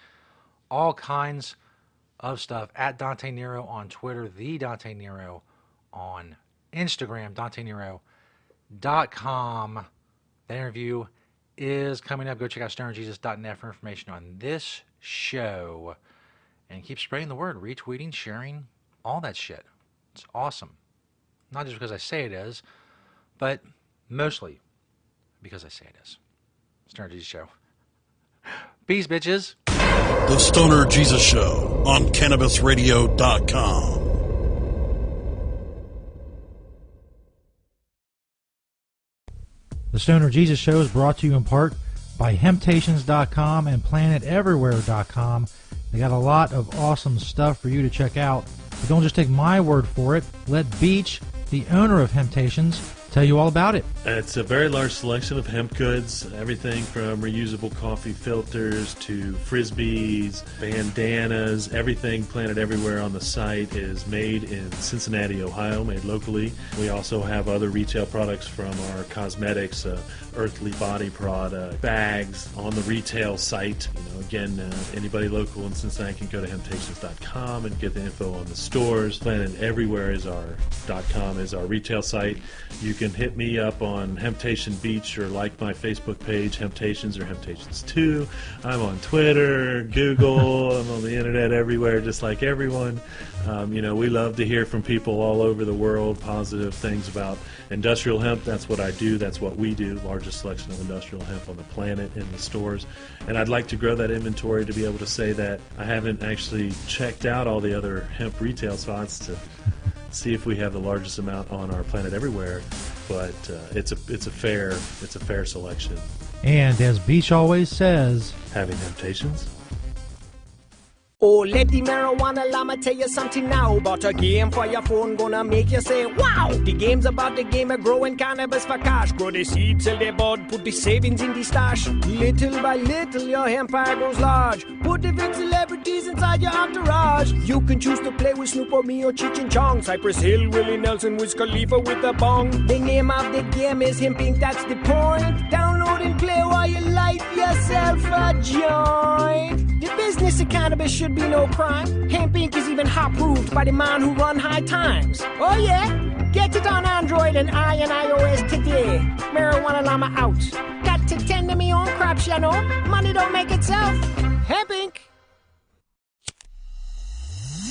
all kinds of stuff. At Dante Nero on Twitter, the Dante Nero on Instagram, DanteNero.com. That interview is coming up. Go check out stonerjesus.net for information on this show. And keep spreading the word, retweeting, sharing, all that shit. It's awesome. Not just because I say it is, but mostly because I say it is. Stoner Jesus Show. Peace, bitches. The Stoner Jesus Show on CannabisRadio.com. The Stoner Jesus Show is brought to you in part by Hemptations.com and PlanetEverywhere.com. They got a lot of awesome stuff for you to check out. But don't just take my word for it. Let Beach, the owner of Hemptations, tell you all about it. It's a very large selection of hemp goods, everything from reusable coffee filters to frisbees, bandanas, everything Planet Everywhere on the site is made in Cincinnati, Ohio, made locally. We also have other retail products from our cosmetics, Earthly Body product, bags on the retail site. Again, anybody local in Cincinnati can go to Hemptations.com and get the info on the stores. Planet Everywhere is our .com is our retail site. You can hit me up on Hemptation Beach or like my Facebook page, Hemptations or Hemptations 2. I'm on Twitter, Google, I'm on the internet everywhere, just like everyone. We love to hear from people all over the world, positive things about industrial hemp. That's what I do. That's what we do. Largest selection of industrial hemp on the planet in the stores. And I'd like to grow that inventory to be able to say that I haven't actually checked out all the other hemp retail spots to see if we have the largest amount on our Planet Everywhere. But it's a fair selection. And as Beach always says, having Hemptations. Oh, lady marijuana llama, tell you something now about a game for your phone, gonna make you say, wow! The game's about the game of growing cannabis for cash. Grow the seed, sell the bud, put the savings in the stash. Little by little, your empire grows large. Put the big celebrities inside your entourage. You can choose to play with Snoop or me or Cheech and Chong, Cypress Hill, Willie Nelson, Wiz Khalifa with a bong. The name of the game is Hemp Inc., that's the point. Download and play while you light yourself a joint. The business of cannabis should be no crime. Hemp Inc. is even hot-proofed by the man who run High Times. Oh yeah? Get it on Android and iOS today. Marijuana llama out. Got to tend to me own crops, you know. Money don't make itself. Hemp Inc.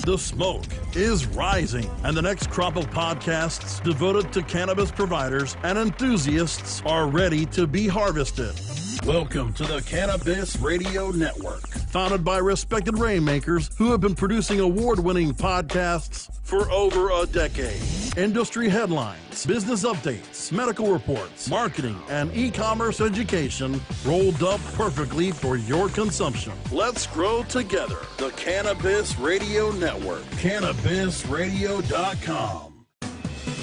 The smoke is rising, and the next crop of podcasts devoted to cannabis providers and enthusiasts are ready to be harvested. Welcome to the Cannabis Radio Network, founded by respected rainmakers who have been producing award-winning podcasts for over a decade. Industry headlines, business updates, medical reports, marketing, and e-commerce education rolled up perfectly for your consumption. Let's grow together. The Cannabis Radio Network, CannabisRadio.com.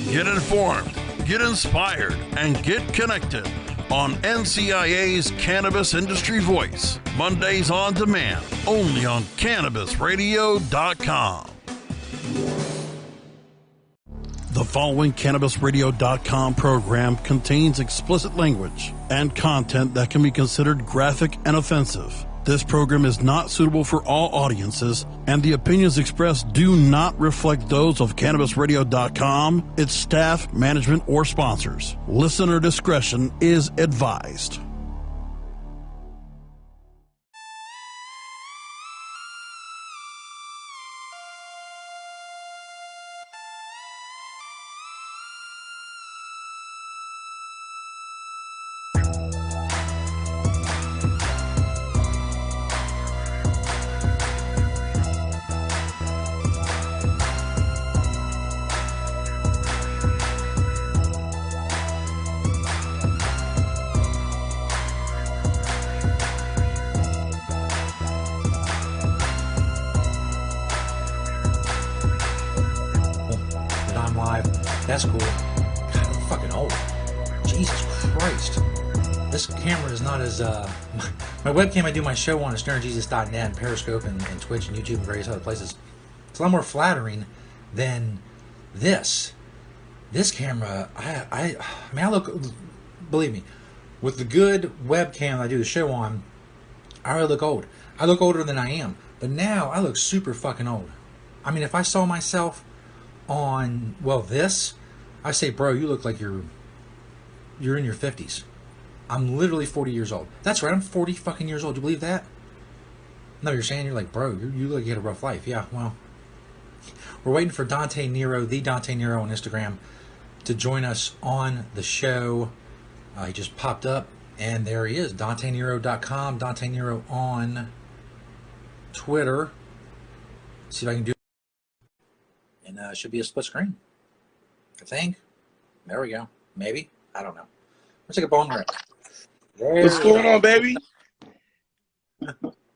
Get informed, get inspired, and get connected on NCIA's Cannabis Industry Voice, Mondays on demand, only on CannabisRadio.com. The following CannabisRadio.com program contains explicit language and content that can be considered graphic and offensive. This program is not suitable for all audiences, and the opinions expressed do not reflect those of CannabisRadio.com, its staff, management, or sponsors. Listener discretion is advised. That's cool. God, I'm fucking old. Jesus Christ. This camera is not as, my webcam I do my show on is stonerjesus.net and Periscope and Twitch and YouTube and various other places. It's a lot more flattering than this. This camera, I mean, I look, believe me, with the good webcam I do the show on, I already look old. I look older than I am. But now I look super fucking old. I mean, if I saw myself on, well, this, I say, bro, you look like you're in your 50s. I'm literally 40 years old. That's right, I'm 40 fucking years old. Do you believe that? No, you're saying, you're like, bro, you look like you had a rough life. Yeah, well, we're waiting for Dante Nero, the Dante Nero on Instagram, to join us on the show. He just popped up, and there he is, DanteNero.com, Dante Nero on Twitter. Let's see if I can do it. And it should be a split screen, I think. There we go. Maybe. I don't know. Let's take a bone rip. What's going on, baby?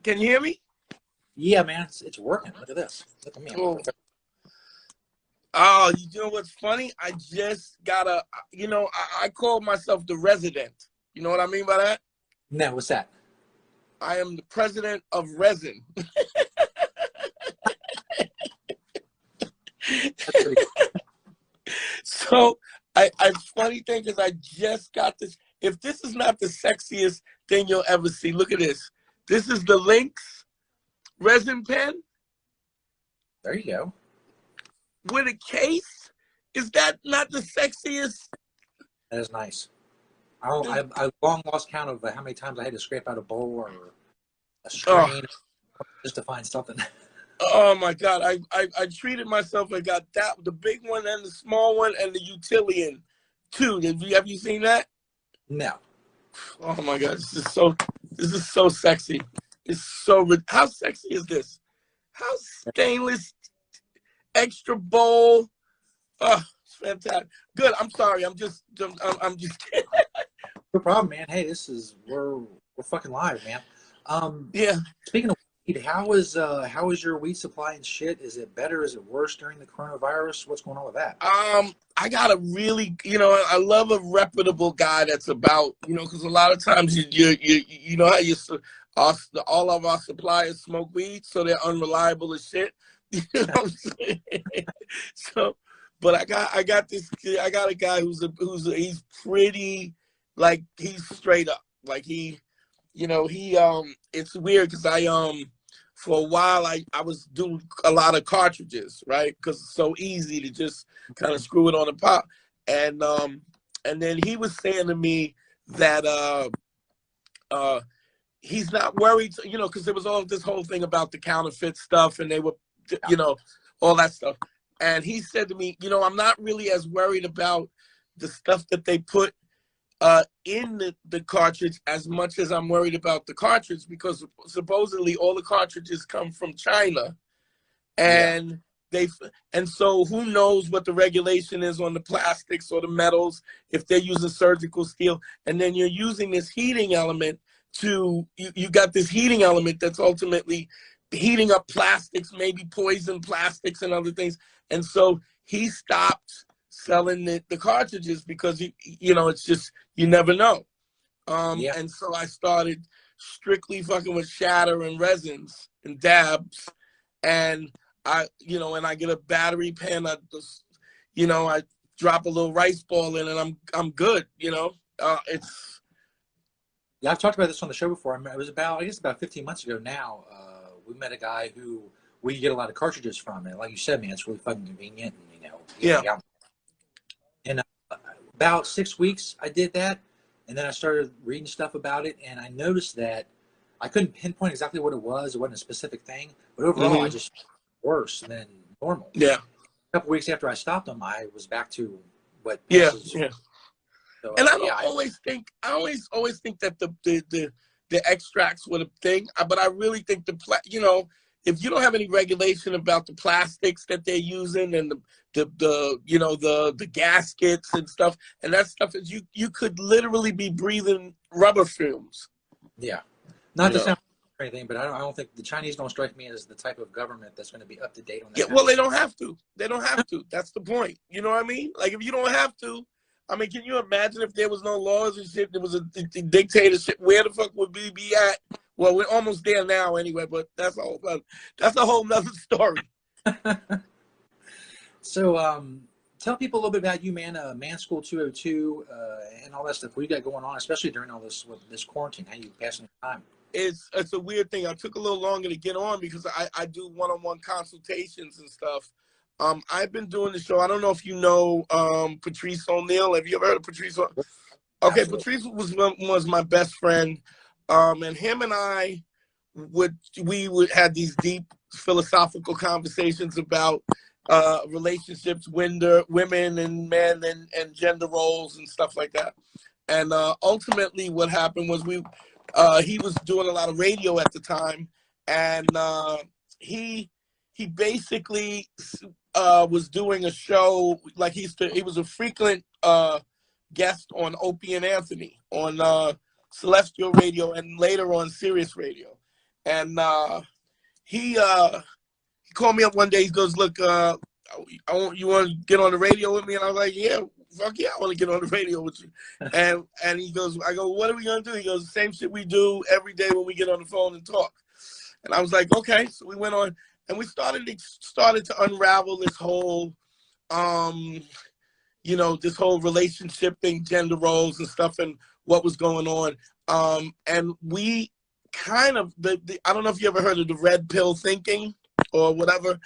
Can you hear me? Yeah, man, it's working. Look at this. Look at me. Cool. Oh, you know what's funny? I just got I call myself the resident. You know what I mean by that? No, what's that? I am the president of resin. That's pretty cool. So I funny thing is I just got this. If this is not the sexiest thing you'll ever see, look at this. This is the Lynx resin pen. There you go. With a case. Is that not the sexiest? That is nice. I long lost count of how many times I had to scrape out a bowl or a screen just to find something. Oh my God! I treated myself. I got that, the big one and the small one and the Utilian too. Have you seen that? No. Oh my God! This is so sexy. It's so how sexy is this? How stainless, extra bowl. Oh, it's fantastic. Good. I'm sorry. I'm just kidding. No problem, man. Hey, we're fucking live, man. Yeah. Speaking of weed, how is your weed supply and shit? Is it better? Is it worse during the coronavirus? What's going on with that? I got a really, I love a reputable guy that's about, because a lot of times you know how all of our suppliers smoke weed, so they're unreliable as shit. You know what I'm saying? So, but I got a guy he's pretty, like, he's straight up, like it's weird because for a while I was doing a lot of cartridges, right? Because it's so easy to just kind of screw it on the pop. And then he was saying to me that he's not worried, because there was all this whole thing about the counterfeit stuff, and they were, all that stuff. And he said to me, I'm not really as worried about the stuff that they put in the cartridge as much as I'm worried about the cartridge, because supposedly all the cartridges come from China, and so who knows what the regulation is on the plastics or the metals if they're using surgical steel, and then you're using this heating element you got this heating element that's ultimately heating up plastics, maybe poison plastics and other things, and so he stopped selling the cartridges because it's just, you never know. And so I started strictly fucking with shatter and resins and dabs, and I get a battery pen. I just, I drop a little rice ball in, and I'm good. Yeah, I've talked about this on the show before. It was about 15 months ago now. We met a guy who we get a lot of cartridges from, and like you said, man, it's really fucking convenient. And, And about 6 weeks I did that, and then I started reading stuff about it, and I noticed that I couldn't pinpoint exactly what it was. It wasn't a specific thing, but overall I just worse than normal. Yeah. A couple weeks after I stopped them, I was back to what. Yeah. So, and I always think that the extracts were the thing, but I really think if you don't have any regulation about the plastics that they're using and the gaskets and stuff, and that stuff is you could literally be breathing rubber fumes. Yeah. Not to sound anything, but I don't think the Chinese don't strike me as the type of government that's going to be up to date on that. Yeah, well, they don't have to. They don't have to. That's the point. You know what I mean? Like, if you don't have to, I mean, can you imagine if there was no laws and shit, there was a dictatorship, where the fuck would we be at? Well, we're almost there now anyway, but that's a whole nother story. So, tell people a little bit about you, man. Man School 202 and all that stuff. What you got going on, especially during all this quarantine? How you passing the time? It's a weird thing. I took a little longer to get on because I do one-on-one consultations and stuff. I've been doing the show. I don't know if you know Patrice O'Neal. Have you ever heard of Patrice? Okay, absolutely. Patrice was my best friend, and him and I would had these deep philosophical conversations about relationships, women and men, and gender roles and stuff like that. And ultimately, what happened was he was doing a lot of radio at the time, and he basically was doing a show, like he was a frequent guest on Opie and Anthony on Celestial Radio and later on Sirius Radio. And he called me up one day. He goes, "Look, you want to get on the radio with me?" And I was like, "Yeah, fuck yeah, I want to get on the radio with you." And he goes, I go, "What are we gonna do?" He goes, "Same shit we do every day when we get on the phone and talk." And I was like, "Okay." So we went on, and we started to unravel this whole, this whole relationship thing, gender roles and stuff, and what was going on. And we kind of, I don't know if you ever heard of the red pill thinking or whatever.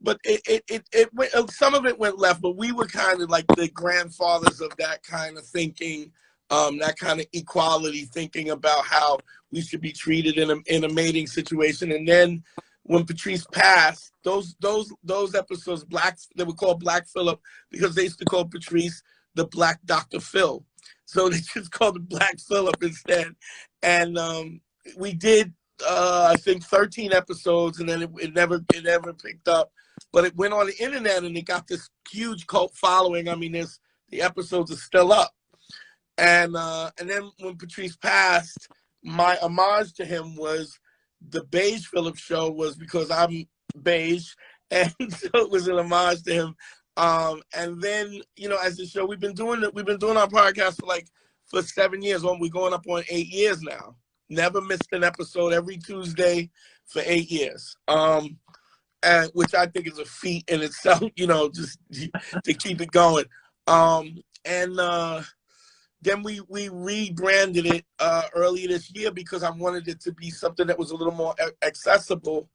But it went, some of it went left, but we were kind of like the grandfathers of that kind of thinking, that kind of equality thinking about how we should be treated in a mating situation. And then when Patrice passed, those episodes, they were called Black Phillip because they used to call Patrice the Black Dr. Phil. So they just called it Black Phillip instead. And we did, I think, 13 episodes, and then it never picked up. But it went on the internet, and it got this huge cult following. I mean, the episodes are still up. And then when Patrice passed, my homage to him was the Beige Phillip show, was because I'm beige, and so it was an homage to him. And then, as the show, we've been doing our podcast for 7 years. We're going up on 8 years now. Never missed an episode, every Tuesday for 8 years. And which I think is a feat in itself, just to keep it going. Then we rebranded it earlier this year because I wanted it to be something that was a little more accessible.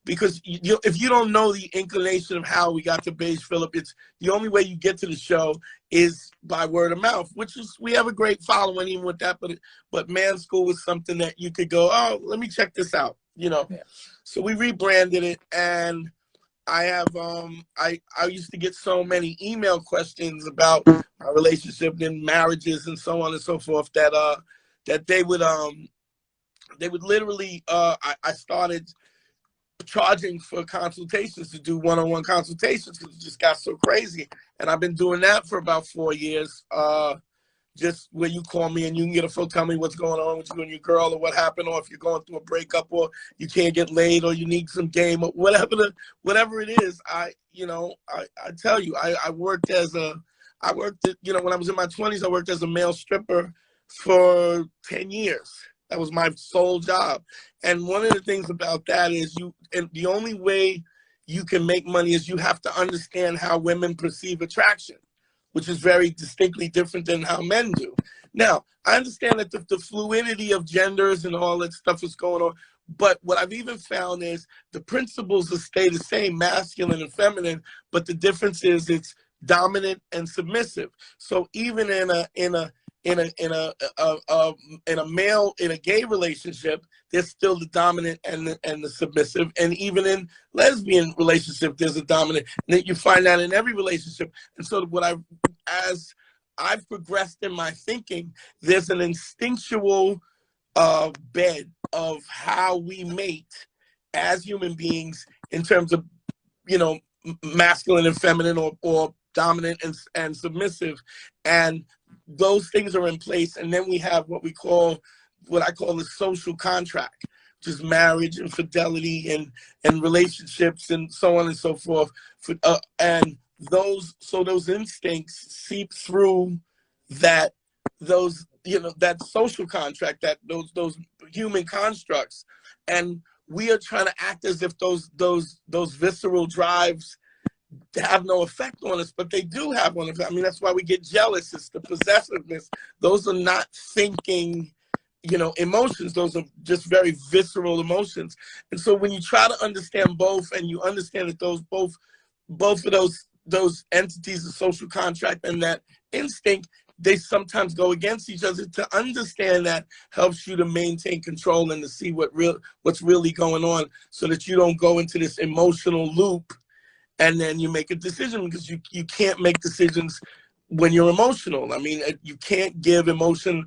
Because if you don't know the inclination of how we got to Beige Phillip, it's the only way you get to the show is by word of mouth, which is, we have a great following even with that. But Man School was something that you could go, "Oh, let me check this out," Yeah. So we rebranded it, and I have I used to get so many email questions about our relationship and marriages and so on and so forth that they would literally I started charging for consultations, to do one-on-one consultations, because it just got so crazy. And I've been doing that for about 4 years, just where you call me and you can get a phone, tell me what's going on with you and your girl, or what happened, or if you're going through a breakup, or you can't get laid, or you need some game, or whatever it is. I tell you, I worked when I was in my 20s, I worked as a male stripper for 10 years. That was my sole job. And one of the things about that is the only way you can make money is you have to understand how women perceive attraction, which is very distinctly different than how men do. Now, I understand that the fluidity of genders and all that stuff is going on, but what I've even found is the principles will stay the same, masculine and feminine, but the difference is it's dominant and submissive. So even in a gay relationship, there's still the dominant and the submissive, and even in lesbian relationship, there's a dominant. And you find that in every relationship. And so as I've progressed in my thinking, there's an instinctual bed of how we mate as human beings in terms of, masculine and feminine, or dominant and submissive, and those things are in place. And then we have what we call what I call the social contract, which is marriage and fidelity and relationships and so on and so forth. And those instincts seep through that social contract, that those human constructs, and we are trying to act as if those visceral drives have no effect on us, but they do have one effect. I mean, that's why we get jealous. It's the possessiveness. Those are not thinking, emotions. Those are just very visceral emotions. And so when you try to understand both, and you understand that both of those entities, the social contract and that instinct, they sometimes go against each other. To understand that helps you to maintain control and to see what's really going on, so that you don't go into this emotional loop and then you make a decision, because you can't make decisions when you're emotional. I mean, you can't give emotion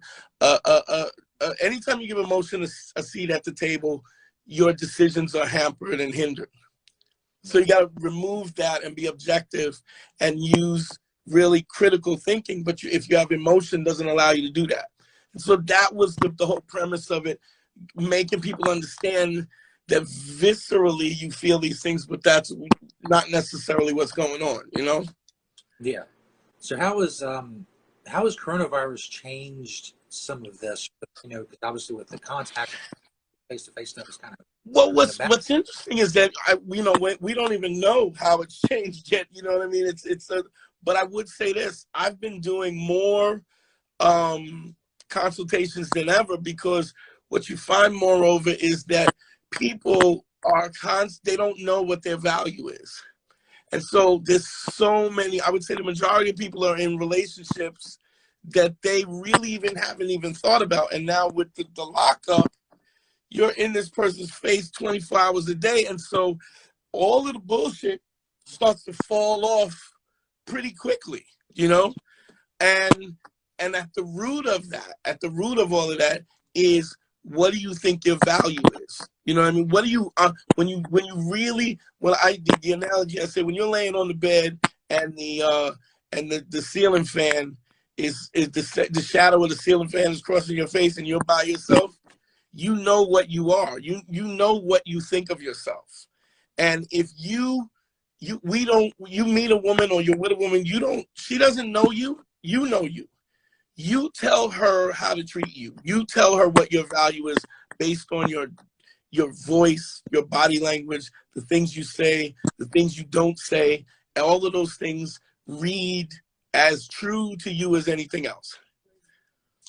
anytime you give emotion a seat at the table, your decisions are hampered and hindered. So you got to remove that and be objective and use really critical thinking. But if you have emotion, doesn't allow you to do that. And so that was the whole premise of it, making people understand that viscerally you feel these things, but that's not necessarily what's going on, Yeah. So how has coronavirus changed some of this? Because obviously with the contact, face-to-face stuff is kind of. Well, what's interesting is that we don't even know how it's changed yet. You know what I mean? But I would say this: I've been doing more consultations than ever, because what you find, moreover, is that people they don't know what their value is. And so there's so many, I would say the majority of people are in relationships that they really haven't even thought about. And now with the lockup, you're in this person's face 24 hours a day. And so all of the bullshit starts to fall off pretty quickly, And at the root of that, at the root of all of that is, what do you think your value is? You know what I mean? What do you, the analogy I said, when you're laying on the bed and the ceiling fan is the shadow of the ceiling fan is crossing your face and you're by yourself, you know what you are. You know what you think of yourself. And if you meet a woman, or you're with a woman, she doesn't know you, you know you. You tell her how to treat you. You tell her what your value is based on your voice, your body language, the things you say, the things you don't say. And all of those things read as true to you as anything else.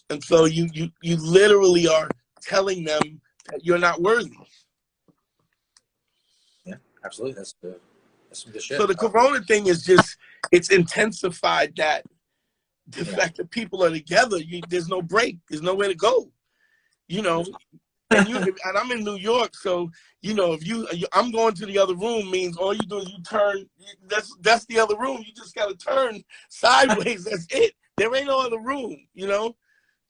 And so you literally are telling them that you're not worthy. Yeah, absolutely. That's some good shit. So the corona thing is it's intensified that. The fact that people are together, there's no break. There's nowhere to go, And I'm in New York, so if I'm going to the other room means all you do is you turn. That's the other room. You just got to turn sideways. That's it. There ain't no other room,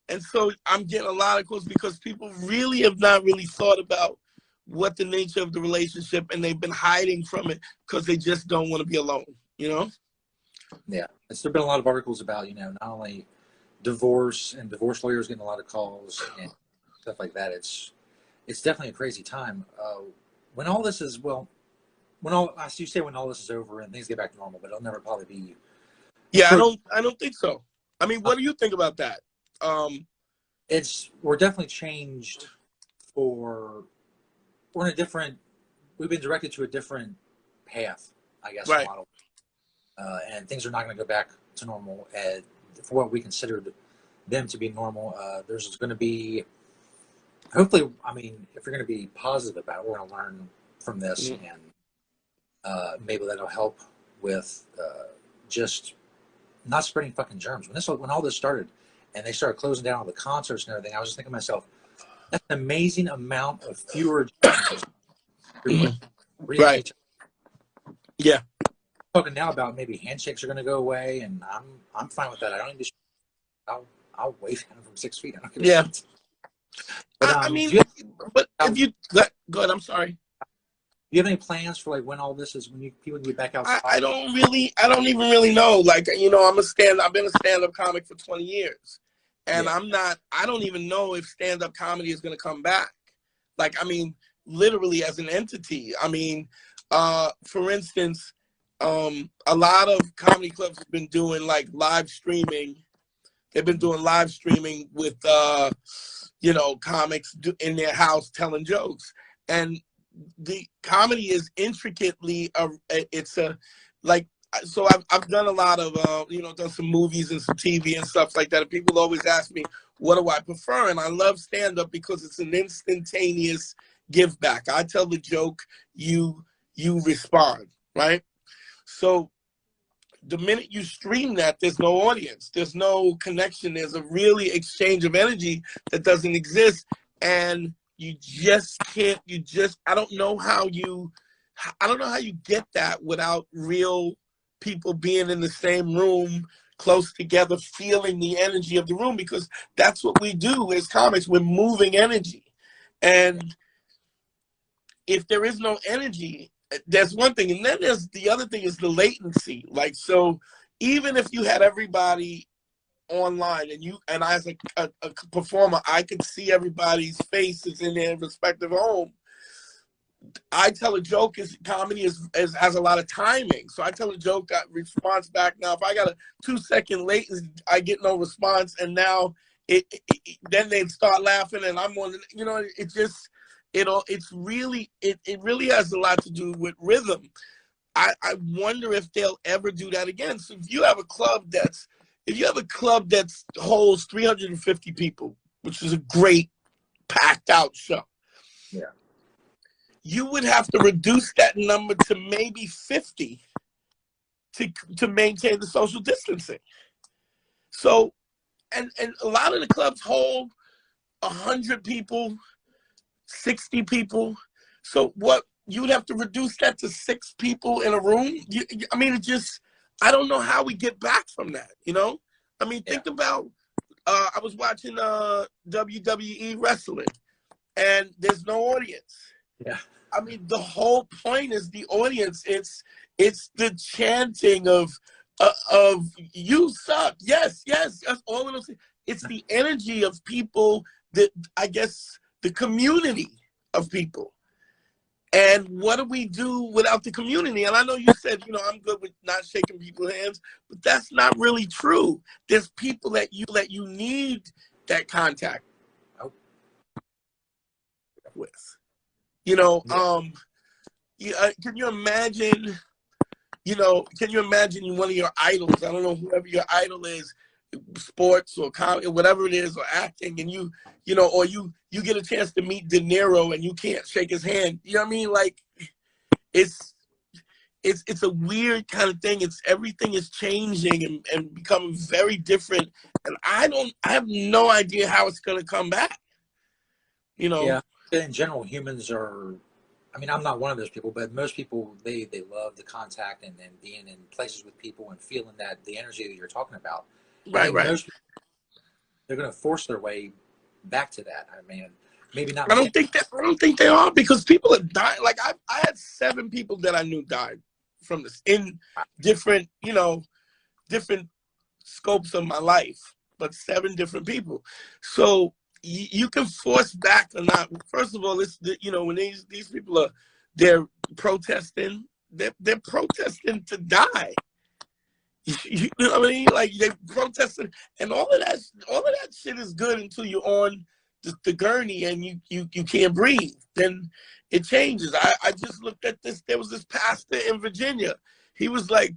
And so I'm getting a lot of calls because people really have not really thought about what the nature of the relationship, and they've been hiding from it because they just don't want to be alone, Yeah, there's been a lot of articles about, not only divorce and divorce lawyers getting a lot of calls and stuff like that. It's definitely a crazy time. When all this is, when all this is over and things get back to normal, but it'll never probably be. Yeah, I don't think so. I mean, what do you think about that? We're definitely changed we've been directed to a different path, I guess. Right. Model. And things are not going to go back to normal for what we considered them to be normal. There's going to be, hopefully, if you're going to be positive about it, we're going to learn from this, and maybe that'll help with just not spreading fucking germs. When all this started and they started closing down all the concerts and everything, I was just thinking to myself, that's an amazing amount of fewer germs. Right. Yeah. Talking now about maybe handshakes are going to go away, and I'm fine with that. I don't need to. I'll wave at him from 6 feet. I don't give a shit. But if you go ahead, I'm sorry. Do you have any plans for when all this is, when people get back outside? I don't even really know. I've been a stand-up comic for 20 years, And I don't even know if stand-up comedy is going to come back. Like, I mean, literally as an entity. I mean, for instance, a lot of comedy clubs have been doing like live streaming. They've been doing live streaming with, you know, comics in their house telling jokes. And the comedy is intricately, so I've done a lot of, you know, done some movies and some TV and stuff like that. And people always ask me, what do I prefer? And I love stand-up because it's an instantaneous give back. I tell the joke, you respond, right? So the minute you stream that, there's no audience, there's no connection, there's a really exchange of energy that doesn't exist. And you just can't, I don't know how you get that without real people being in the same room, close together, feeling the energy of the room, because that's what we do as comics. We're moving energy. And if there is no energy, that's one thing. And then there's the other thing is the latency. Like, so even if you had everybody online and I as a performer, I could see everybody's faces in their respective home. I tell a joke comedy has a lot of timing. So I tell a joke, got response back. Now, if I got a 2-second latency, I get no response. And now then they start laughing and I'm on, you know, it really has a lot to do with rhythm. I wonder if they'll ever do that again. So if you have a club that holds 350 people, which is a great packed out show. Yeah. You would have to reduce that number to maybe 50 to maintain the social distancing. So, and a lot of the clubs hold 100 people, 60 people. So what, you would have to reduce that to 6 people in a room? I mean, I don't know how we get back from that, you know? I mean, think about, I was watching WWE wrestling, and there's no audience. Yeah. I mean, the whole point is the audience. It's the chanting of you suck. Yes, that's all of them. It's the energy of people, that I guess the community of people. And what do we do without the community? And I know you said, you know, I'm good with not shaking people's hands, but that's not really true. There's people that you need that contact with. You know, can you imagine, one of your idols, I don't know, whoever your idol is, sports or comedy, whatever it is, or acting, and you get a chance to meet De Niro and you can't shake his hand. You know what I mean? Like, it's a weird kind of thing. Everything is changing and becoming very different. And I have no idea how it's going to come back. You know? Yeah. In general, humans are, I mean, I'm not one of those people, but most people, they love the contact and being in places with people and feeling the energy that you're talking about. Right. Most people, they're going to force their way back to that. I mean, maybe not. I don't think they are, because people have died. Like, I had 7 people that I knew died from this in different scopes of my life, but 7 different people. So you can force back or not. First of all, when these people they're protesting, they're protesting to die. You know what I mean? Like, they protesting, and all of that shit is good until you're on the gurney and you can't breathe. Then it changes. I just looked at this. There was this pastor in Virginia. He was like,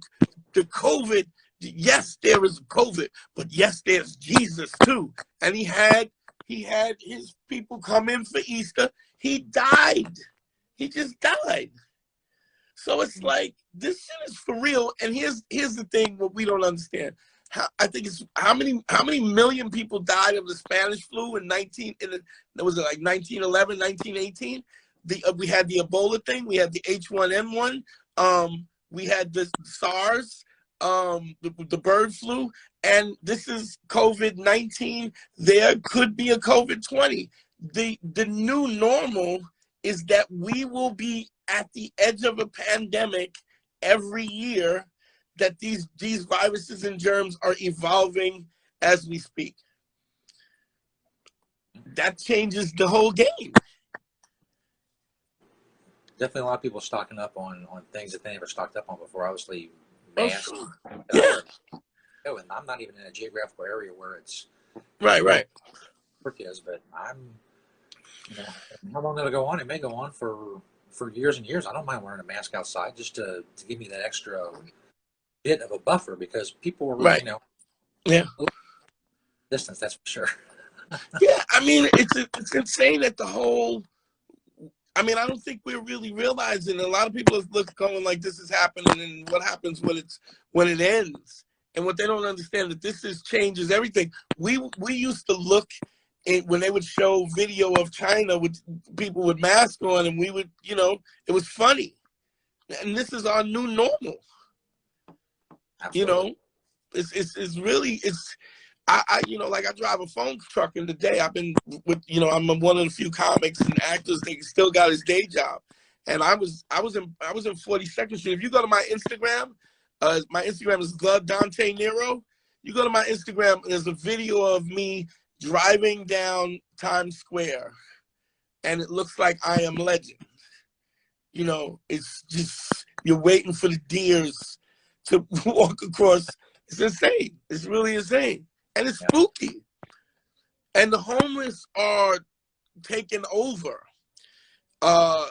the COVID, yes, there is COVID, but yes, there's Jesus too. And he had his people come in for Easter. He died. He just died. So it's like, this shit is for real. And here's the thing, what we don't understand. I think it's how many million people died of the Spanish flu in 1911, 1918? We had the Ebola thing. We had the H1N1. We had the SARS, the bird flu, and this is COVID-19. There could be a COVID-20. The new normal is that we will be at the edge of a pandemic every year, that these viruses and germs are evolving as we speak. that changes the whole game. Definitely a lot of people stocking up on things that they never stocked up on before. Obviously, masks. Oh, sure. Yeah. Oh, and I'm not even in a geographical area where it's right. Work is, but I'm. You know, how long it'll go on? It may go on for years and years. I don't mind wearing a mask outside just to give me that extra bit of a buffer because people were, right. You know, yeah, distance. That's for sure. Yeah, I mean, it's insane that the whole. I mean, I don't think we're really realizing. A lot of people look going like this is happening, and what happens when it ends, and what they don't understand that this changes everything. We used to look. When they would show video of China with people with masks on, and we would, you know, it was funny. And this is our new normal. Absolutely. You know, it's really, I you know, like I drive a phone truck in the day. I've been with, you know, I'm one of the few comics and actors that still got his day job. And I was in 42nd Street. If you go to my Instagram is the Dante Nero. You go to my Instagram, there's a video of me driving down Times Square, and it looks like I Am Legend. You know, it's just, you're waiting for the deers to walk across. It's insane. It's really insane. And it's spooky. And the homeless are taking over. I'm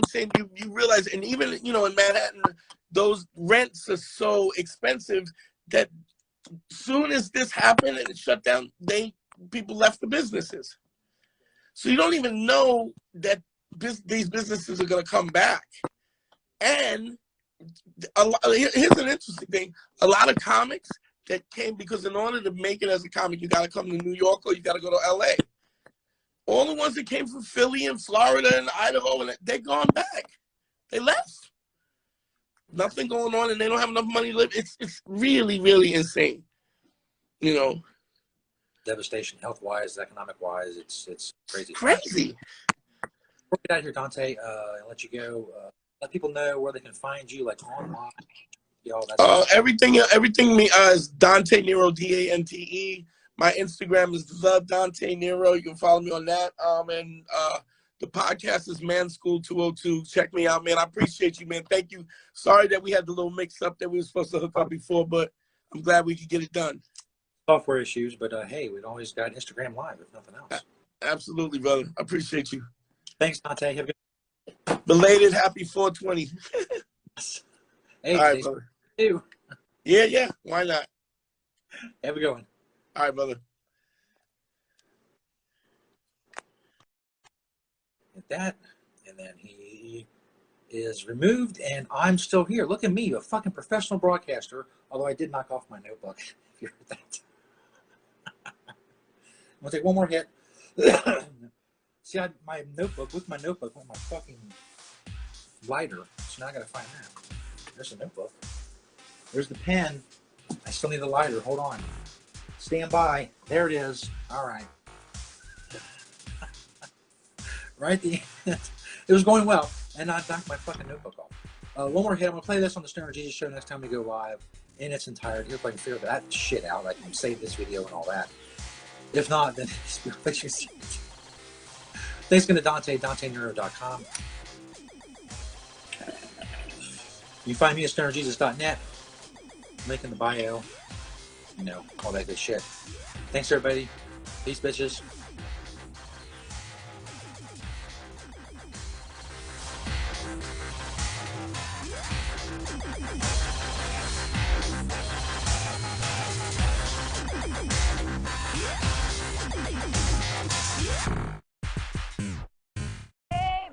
saying you realize, and even, you know, in Manhattan, those rents are so expensive that soon as this happened and it shut down, people left the businesses. So you don't even know that these businesses are going to come back. And here's an interesting thing. A lot of comics that came, because in order to make it as a comic, you got to come to New York or you got to go to LA. All the ones that came from Philly and Florida and Idaho, and they're gone back. They left. Nothing going on, and they don't have enough money to live. It's really, really insane. You know, devastation, health-wise, economic-wise. It's crazy. Crazy. Before we get out of here, Dante, and let you go. Let people know where they can find you, like online. Everything is Dante Nero, Dante. My Instagram is the Dante Nero. You can follow me on that. And the podcast is Man School 202. Check me out, man. I appreciate you, man. Thank you. Sorry that we had the little mix up that we were supposed to hook up before, but I'm glad we could get it done. Software issues, but hey, we've always got Instagram Live, if nothing else. Absolutely, brother. I appreciate you. Thanks, Dante. Have a good. Belated happy 420. Hey, all right, brother. You. Yeah. Why not? Have a good one. All right, brother. At that, and then he is removed, and I'm still here. Look at me, a fucking professional broadcaster. Although I did knock off my notebook. If you heard that. I'm gonna take one more hit. See, my notebook went my fucking lighter. So now I gotta find that. There's the notebook. There's the pen. I still need the lighter. Hold on. Stand by. There it is. All right. Right the end. It was going well, and I knocked my fucking notebook off. One more hit. I'm gonna play this on the Stoner Jesus Show next time we go live in its entirety. If I can figure that shit out, I can save this video and all that. If not, then thanks again to Dante, DanteNeuro.com. You can find me at stonerjesus.net. Link in the bio. You know, all that good shit. Thanks, everybody. Peace, bitches. Amen.